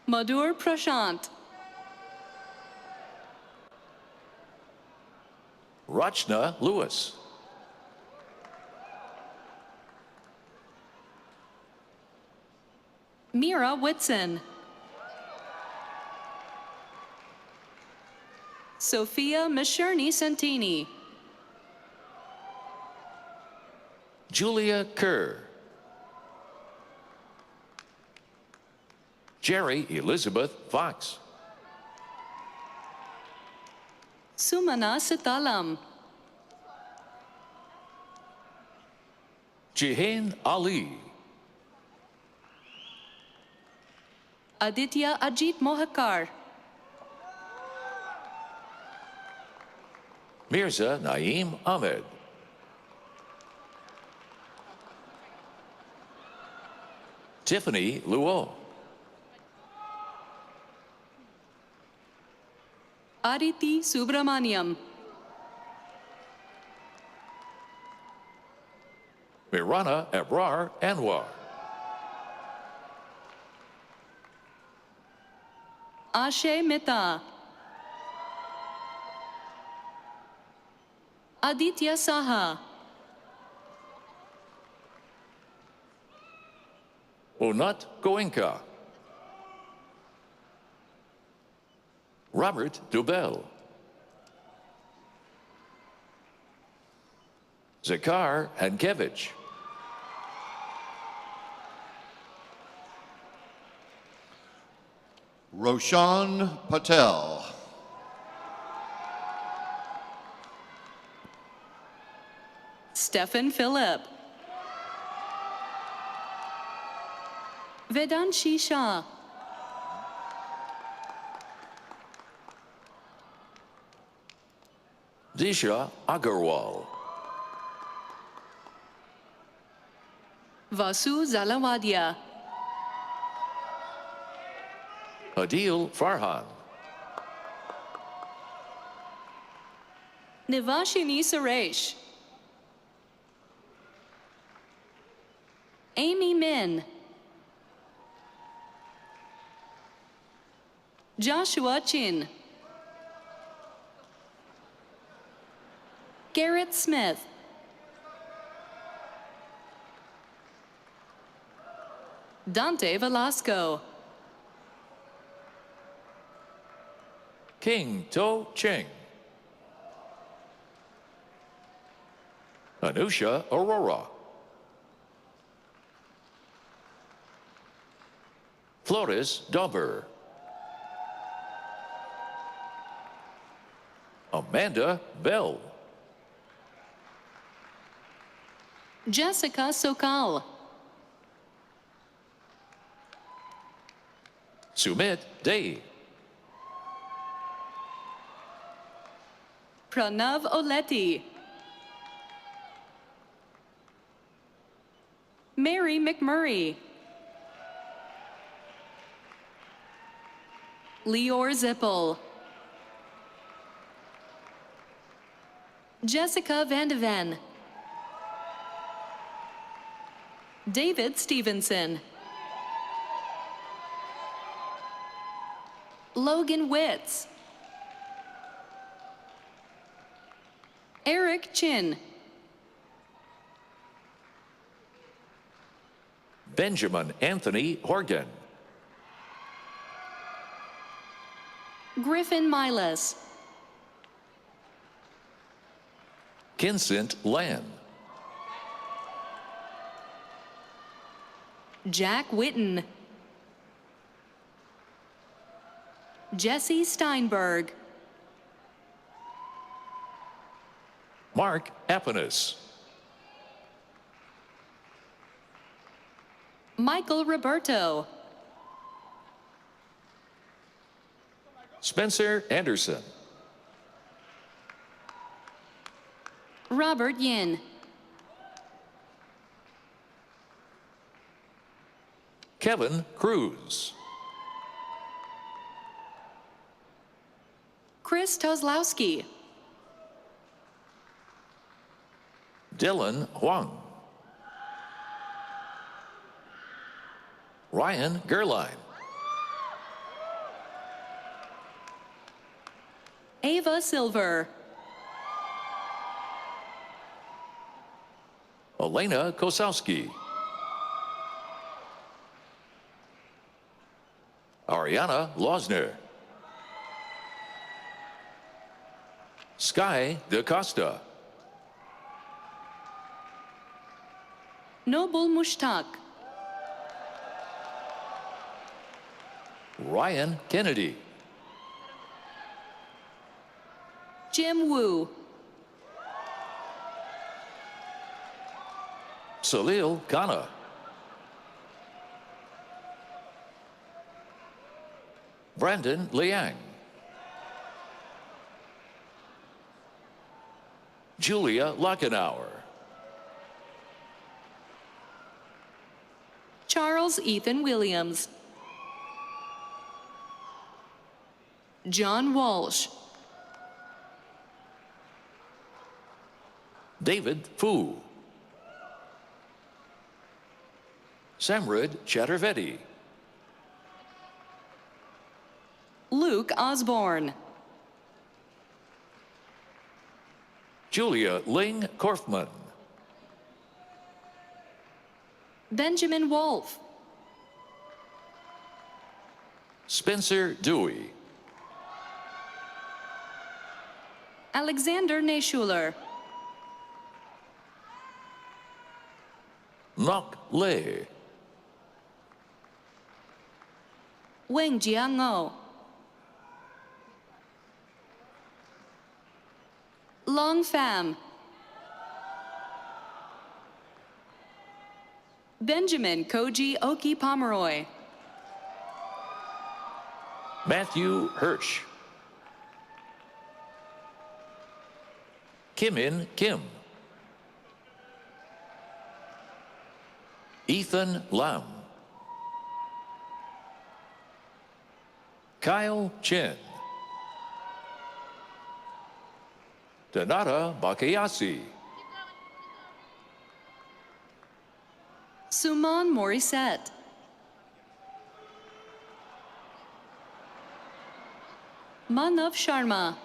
Madhur Prashant. Rachna Lewis. Mira Whitson. Sophia Mishurni Santini. Julia Kerr. Jerry Elizabeth Fox. Sumana Sitalam. Jihain Ali. Aditya Ajit Mohakar. Mirza Naeem Ahmed. Tiffany Luo. Aditi Subramaniam. Mirana Abrar Anwar. Ashay Mehta. Aditya Saha. Unat Goenka. Robert Dubell. Zakar Hankevich. Roshan Patel. Stephen Phillip. Vedanshi Shah. Disha Agarwal. Vasu Zalawadia. Adil Farhan. Nivashini Suresh. Amy Min. Joshua Chin. Garrett Smith. Dante Velasco. King To Cheng. Anusha Aurora. Flores Dauber. Amanda Bell. Jessica Sokal. Sumit Day. Pranav Oleti. Mary McMurray. Leor Zippel. Jessica Vandeven. David Stevenson. Logan Witz. Eric Chin. Benjamin Anthony Horgan. Griffin Milas. Kinsent Lan. Jack Witten, Jesse Steinberg, Mark Appenis, Michael Roberto, Spencer Anderson, Robert Yin, Kevin Cruz, Chris Toslowski, Dylan Huang, Ryan Gerline, Ava Silver, Elena Kosowski, Ariana Losner, Sky DaCosta, Noble Mushtaq, Ryan Kennedy, Jim Wu, Salil Khanna, Brandon Liang, Julia Lockenauer, Charles Ethan Williams, John Walsh, David Fu, Samrid Chaturvedi, Luke Osborne, Julia Ling Korfman, Benjamin Wolf, Spencer Dewey, Alexander Neschuler, Nok Le, Weng Jiango, Long Pham, Benjamin Koji Oki Pomeroy, Matthew Hirsch, Kim-In Kim, Ethan Lam, Kyle Chen, Donata Bakayasi, Suman Morissette, Manav Sharma,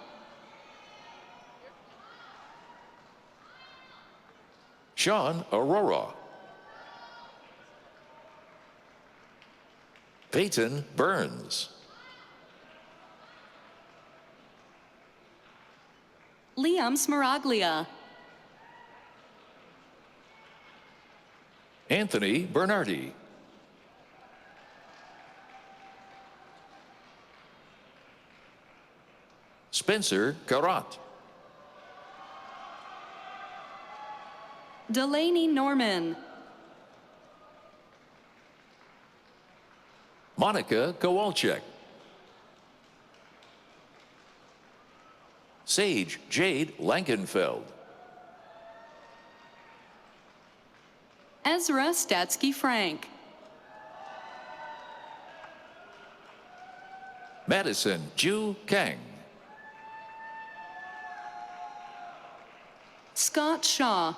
Sean Aurora, Peyton Burns, Liam Smaraglia, Anthony Bernardi, Spencer Karat, Delaney Norman, Monica Kowalczyk, Sage Jade Lankenfeld, Ezra Statsky Frank, Madison Ju Kang, Scott Shaw,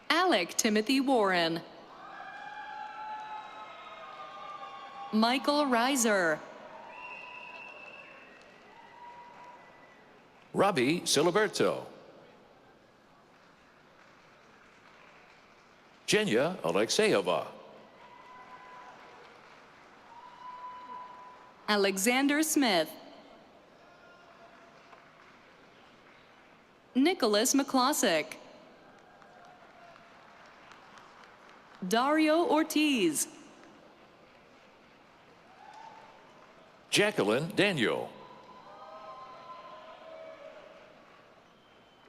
Alec Timothy Warren, Michael Reiser, Robbie Siliberto, Jenya Alexeyeva, Alexander Smith, Nicholas McClossick, Dario Ortiz. Jacqueline Daniel.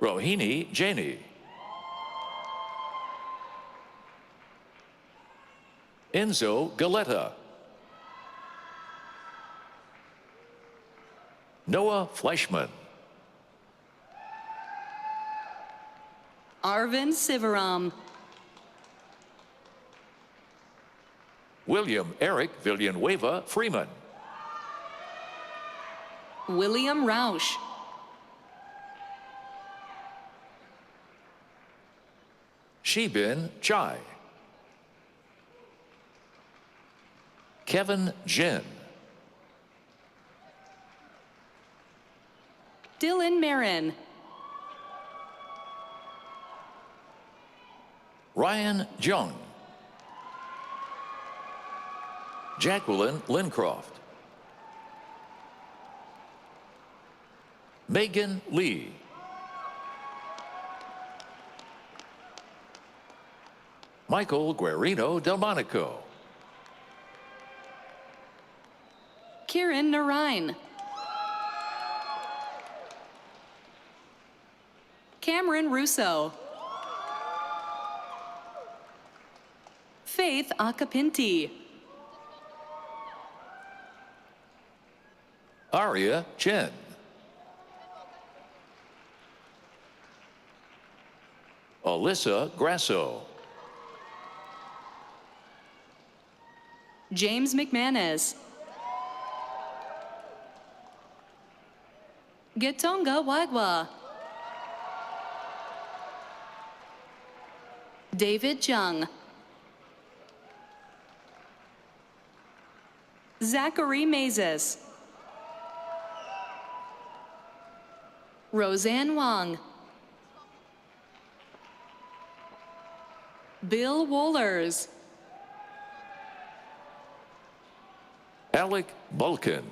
Rohini Jani. Enzo Galetta. Noah Fleischman. Arvin Sivaram. William Eric Villanueva Freeman. William Rausch. Shibin Chai. Kevin Jin. Dylan Marin. Ryan Jung. Jacqueline Lincroft. Megan Lee. Michael Guerrino Delmonico. Kieran Narine. Cameron Russo. Faith Acapinti. Aria Chen. Alyssa Grasso. James McManus. Getonga Wagwa. David Chung. Zachary Mazes. Roseanne Wong. Bill Wohlers. Alec Bulkin.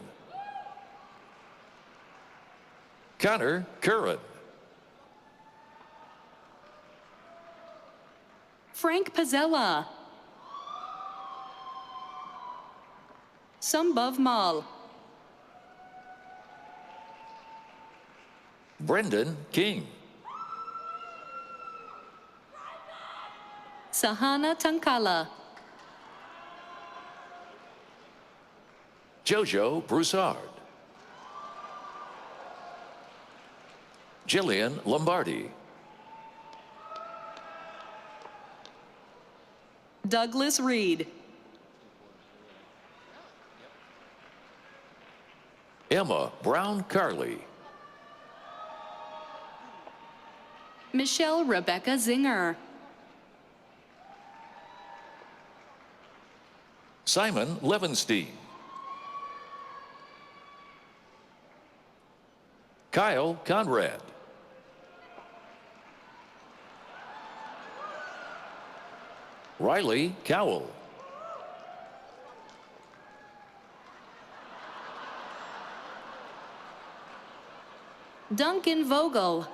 Connor Curran. Frank Pizzella. Sambhav Mal. Brendan King. Sahana Tankala. Jojo Broussard. Jillian Lombardi. Douglas Reed. Emma Brown Carley. Michelle Rebecca Zinger. Simon Levenstein. Kyle Conrad. Riley Cowell. Duncan Vogel.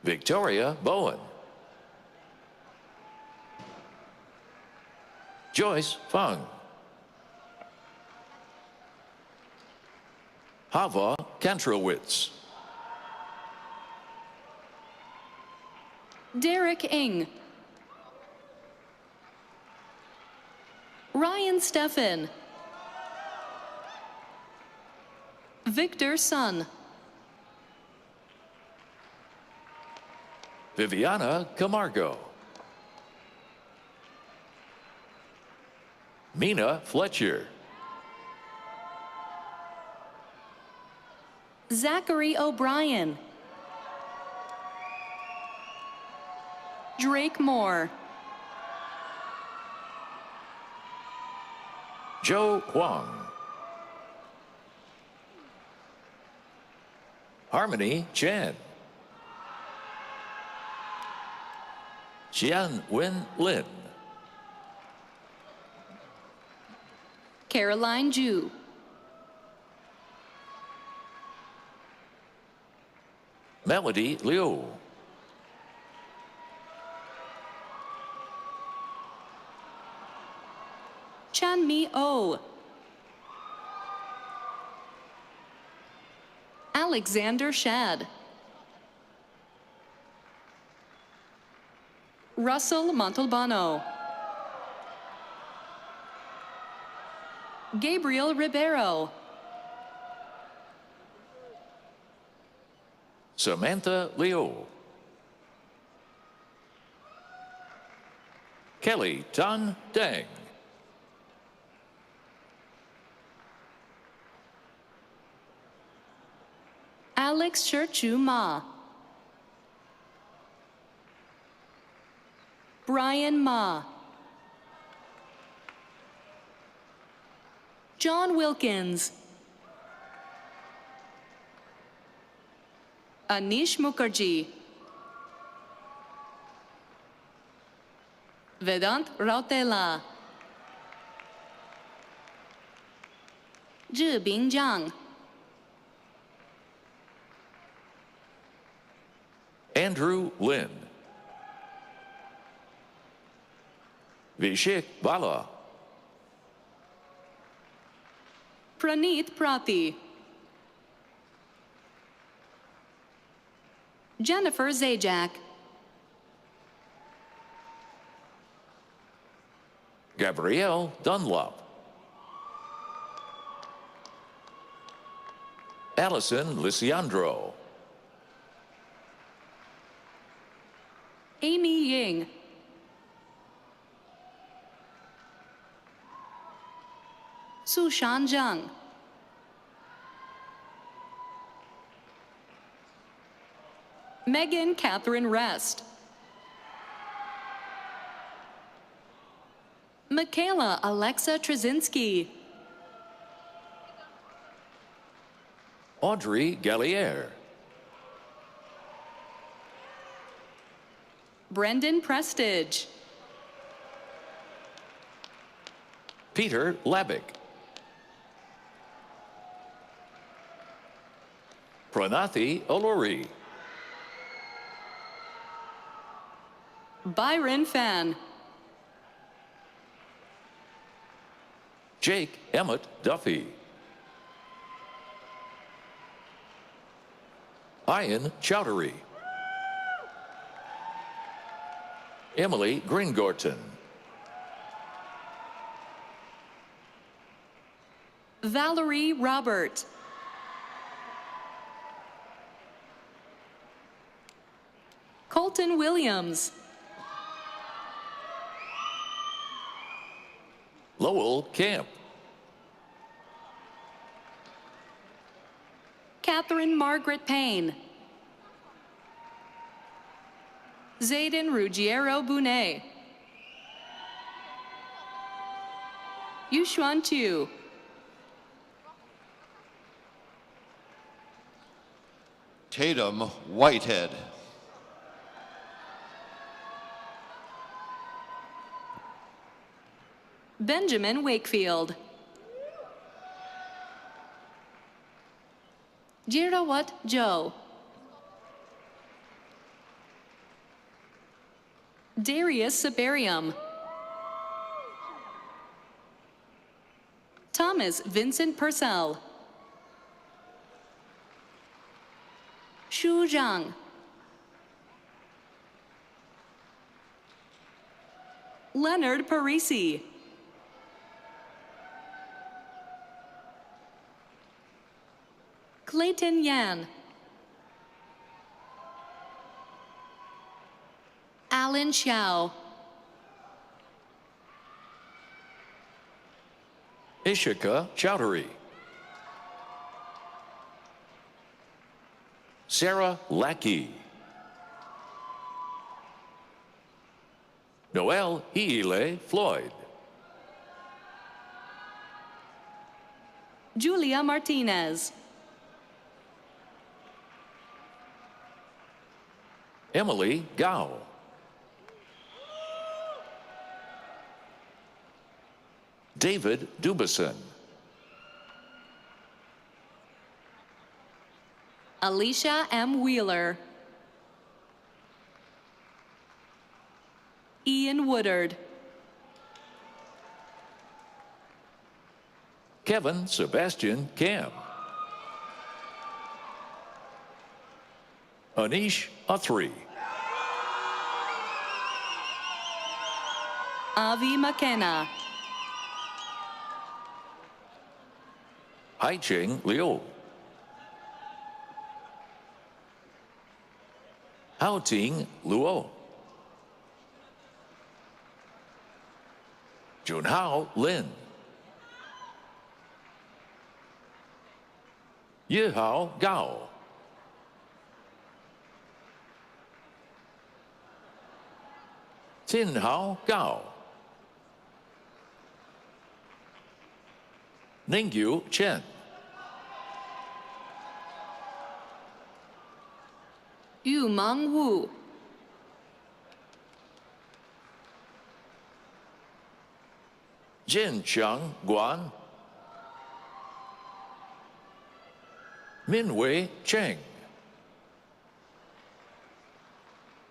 Victoria Bowen. Joyce Fung. Hava Kantrowitz. Derek Ing. Ryan Steffen. Victor Sun. Viviana Camargo. Mina Fletcher. Zachary O'Brien. Drake Moore. Joe Huang. Harmony Chan. Xian Wen Lin. Caroline Ju. Melody Liu. Chanmi Oh. Alexander Shad. Russell Montalbano. Gabriel Ribeiro. Samantha Leo. Kelly Tan Deng. Alex Sherchu Ma. Brian Ma. John Wilkins. Anish Mukherjee. Vedant Rautela. Zhibing Zhang. Andrew Lin. Vishik Bala. Praneeth Prati. Jennifer Zajac. Gabrielle Dunlop. Allison Lisiandro. Amy Ying. Sushan Zhang. Megan Catherine Rest. Michaela Alexa Trzynski. Audrey Galliere. Brendan Prestige. Peter Labick. Pranathi Olori. Byron Fan. Jake Emmett Duffy. Ian Chowdhury. Emily Greengorton. Valerie Robert. Colton Williams. Lowell Camp. Catherine Margaret Payne. Zayden Ruggiero Bunet. Yushuan Tu. Tatum Whitehead. Benjamin Wakefield. Jirawat Joe. Darius Siberium. Thomas Vincent Purcell. Shu Zhang. Leonard Parisi. Clayton Yan. Alan Xiao. Ishika Chowdhury. Sarah Lackey. Noel Hiile Floyd. Julia Martinez. Emily Gao. David Dubison. Alicia M. Wheeler. Ian Woodard. Kevin Sebastian Cam. Anish Athri. Avi McKenna. Haicheng Liu. Haoting Luo. Junhao Lin. Yihao Gao. Tinhao Gao. Ningyu Chen. Yu Meng Wu. Jin Xiang Guan. Minwei Cheng.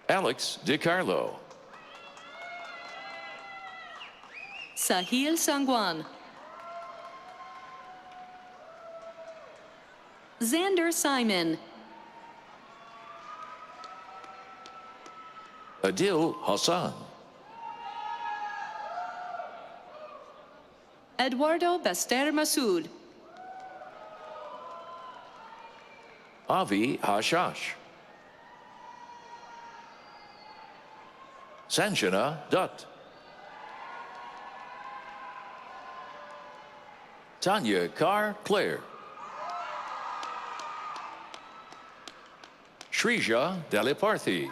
Alex DiCarlo. Sahil Sangwan. Xander Simon. Adil Hassan. Eduardo Bester Masood. Avi Hashash. Sanjana Dutt. Tanya Carr Claire. Shrija Daliparthi.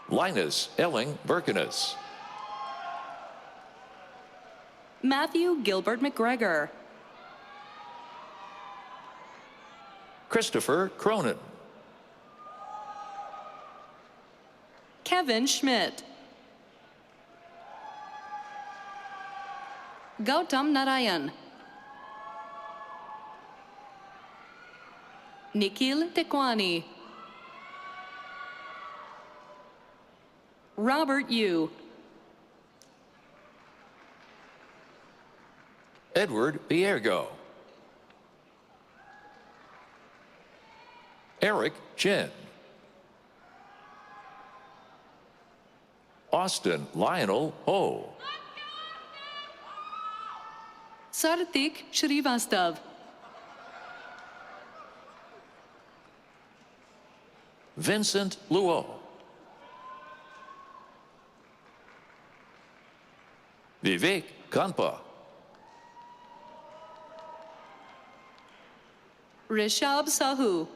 Linus Elling Birkenes. Matthew Gilbert McGregor. Christopher Cronin. Kevin Schmidt. Gautam Narayan. Nikhil Tekwani. Robert Yu. Edward Piergo. Eric Chen. Austin Lionel Ho. Sarthik Srivastav. Vincent Luo. Vivek Kanpa. Rishabh Sahu.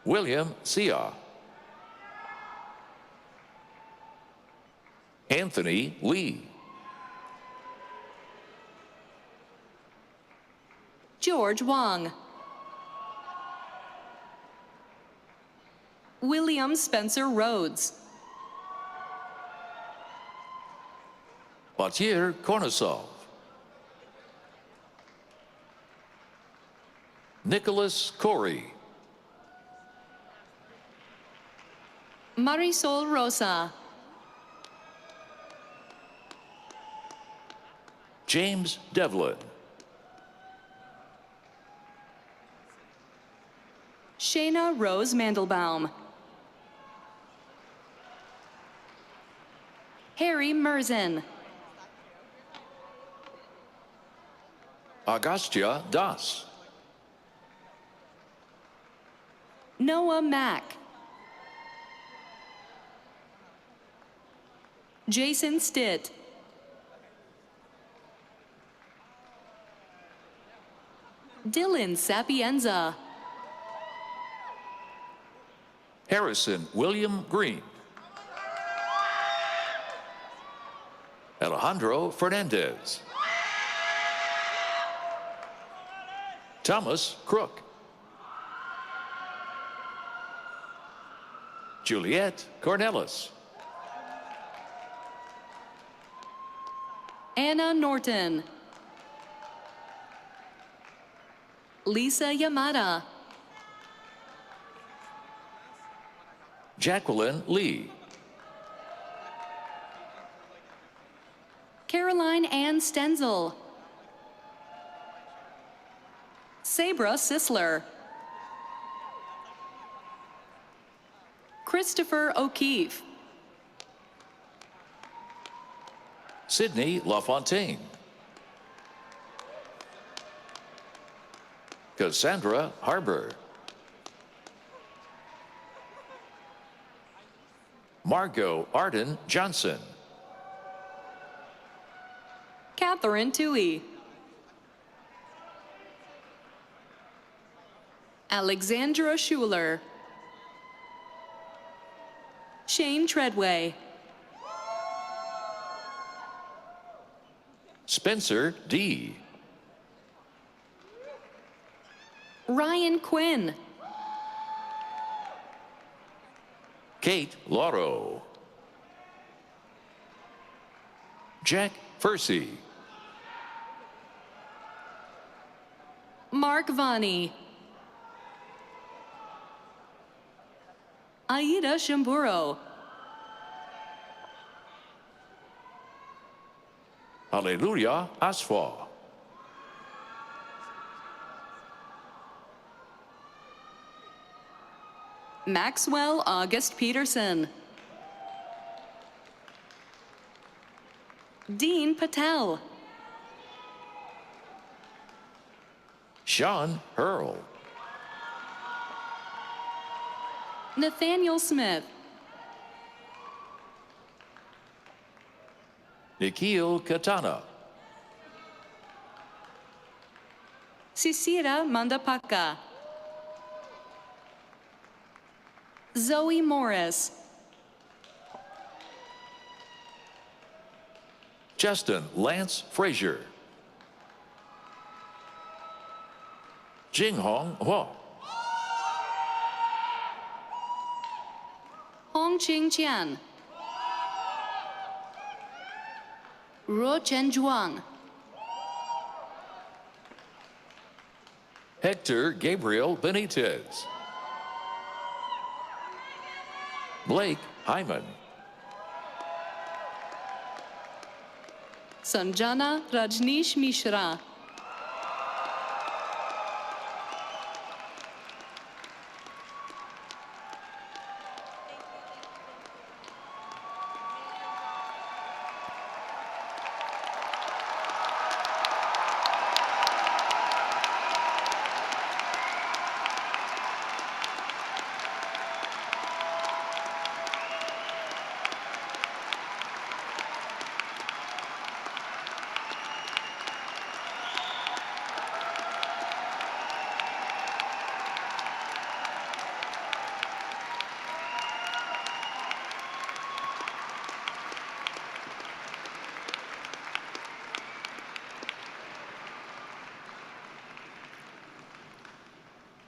William Sia. Anthony Lee. George Wang. William Spencer Rhodes. Batir Kornosov. Nicholas Khoury. Marisol Rosa. James Devlin. Shayna Rose Mandelbaum. Harry Merzen. Agastya Das. Noah Mack. Jason Stitt. Dylan Sapienza. Harrison William Green. Alejandro Fernandez. Thomas Crook. Juliette Cornelis. Anna Norton. Lisa Yamada. Jacqueline Lee. Caroline Ann Stenzel. Sabra Sisler. Christopher O'Keefe. Sydney LaFontaine. Cassandra Harbor. Margot Arden Johnson. Catherine Toohey. Alexandra Schuler. Shane Treadway. Spencer D. Ryan Quinn. Kate Lauro. Jack Fursey. Mark Vani. Aida Shamburo. Hallelujah Asfa. Maxwell August Peterson. Dean Patel. Sean Hurl. Nathaniel Smith. Nikhil Katana. Sisira Mandapaka. Zoe Morris. Justin Lance Frazier. Jinghong Hua. Hong Ching Tian. Ruo Chen Zhuang. Hector Gabriel Benitez. Blake Hyman. Sanjana Rajneesh Mishra.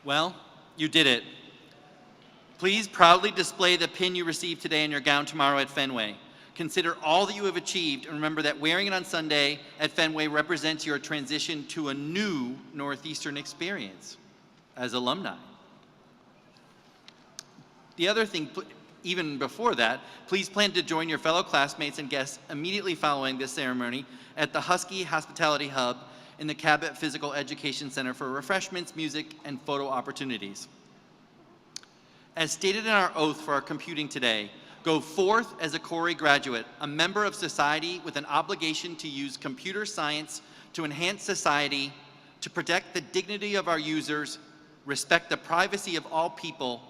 Well, you did it. Please proudly display the pin you received today in your gown tomorrow at Fenway. Consider all that you have achieved and remember that wearing it on Sunday at Fenway represents your transition to a new Northeastern experience as alumni. The other thing, even before that, please plan to join your fellow classmates and guests immediately following this ceremony at the Husky Hospitality Hub in the Cabot Physical Education Center for refreshments, music, and photo opportunities. As stated in our oath for our computing today, go forth as a Khoury graduate, a member of society with an obligation to use computer science to enhance society, to protect the dignity of our users, respect the privacy of all people,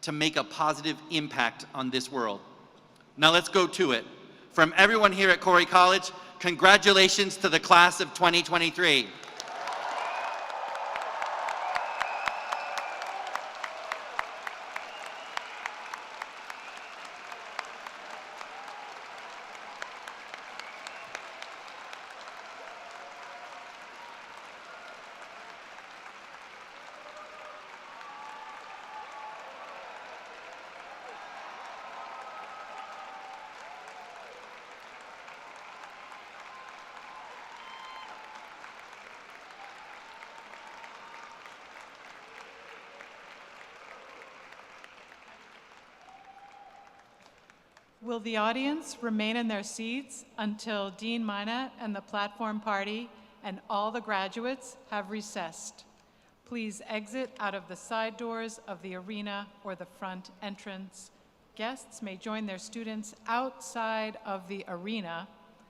to make a positive impact on this world. Now let's go to it. From everyone here at Khoury College, congratulations to the class of 2023. Will the audience remain in their seats until Dean Minot and the platform party and all the graduates have recessed? Please exit out of the side doors of the arena or the front entrance. Guests may join their students outside of the arena.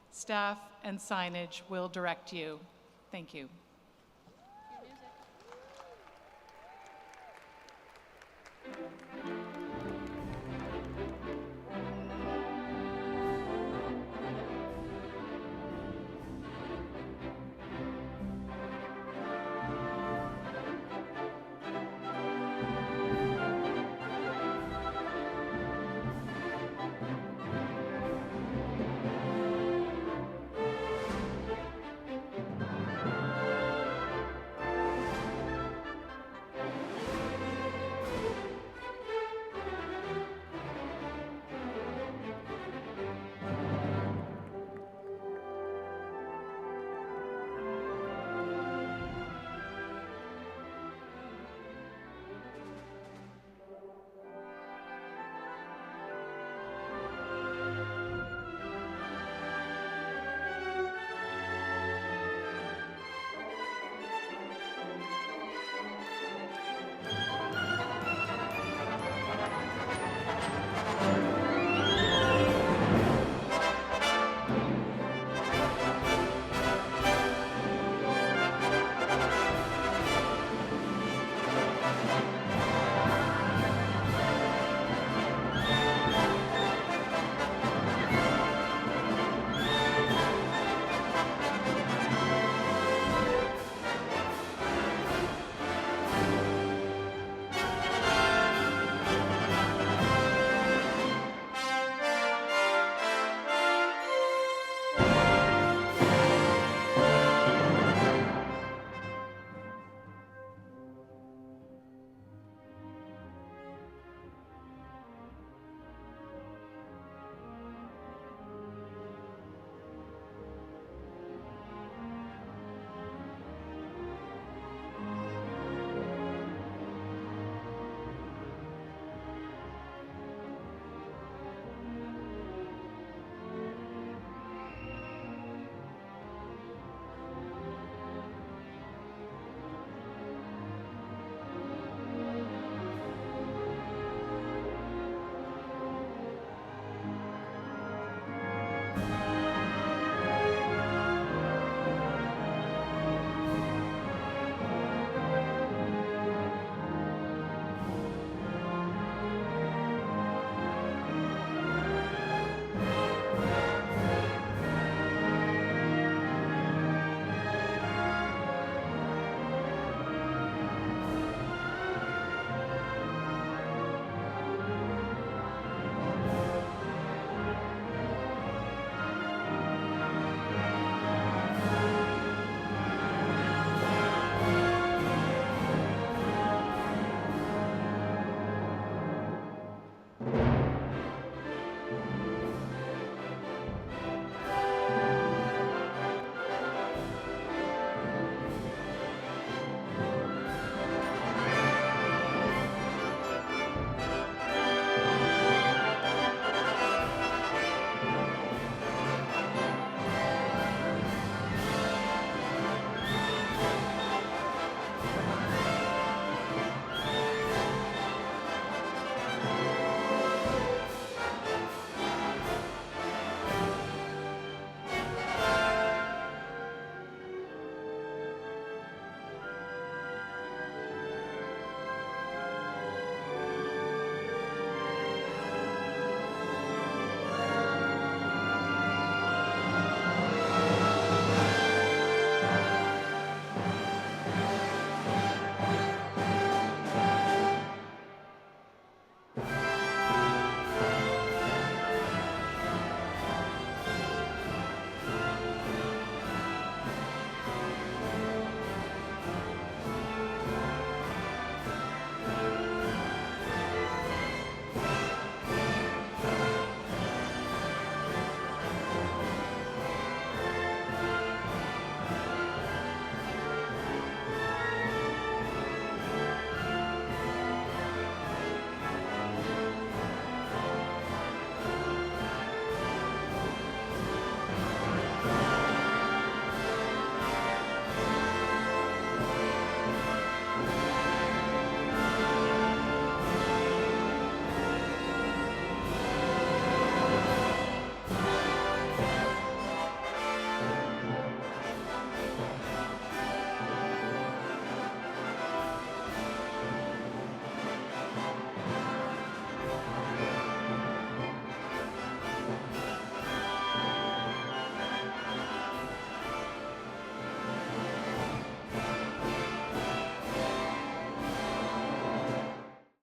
Staff and signage will direct you. Thank you.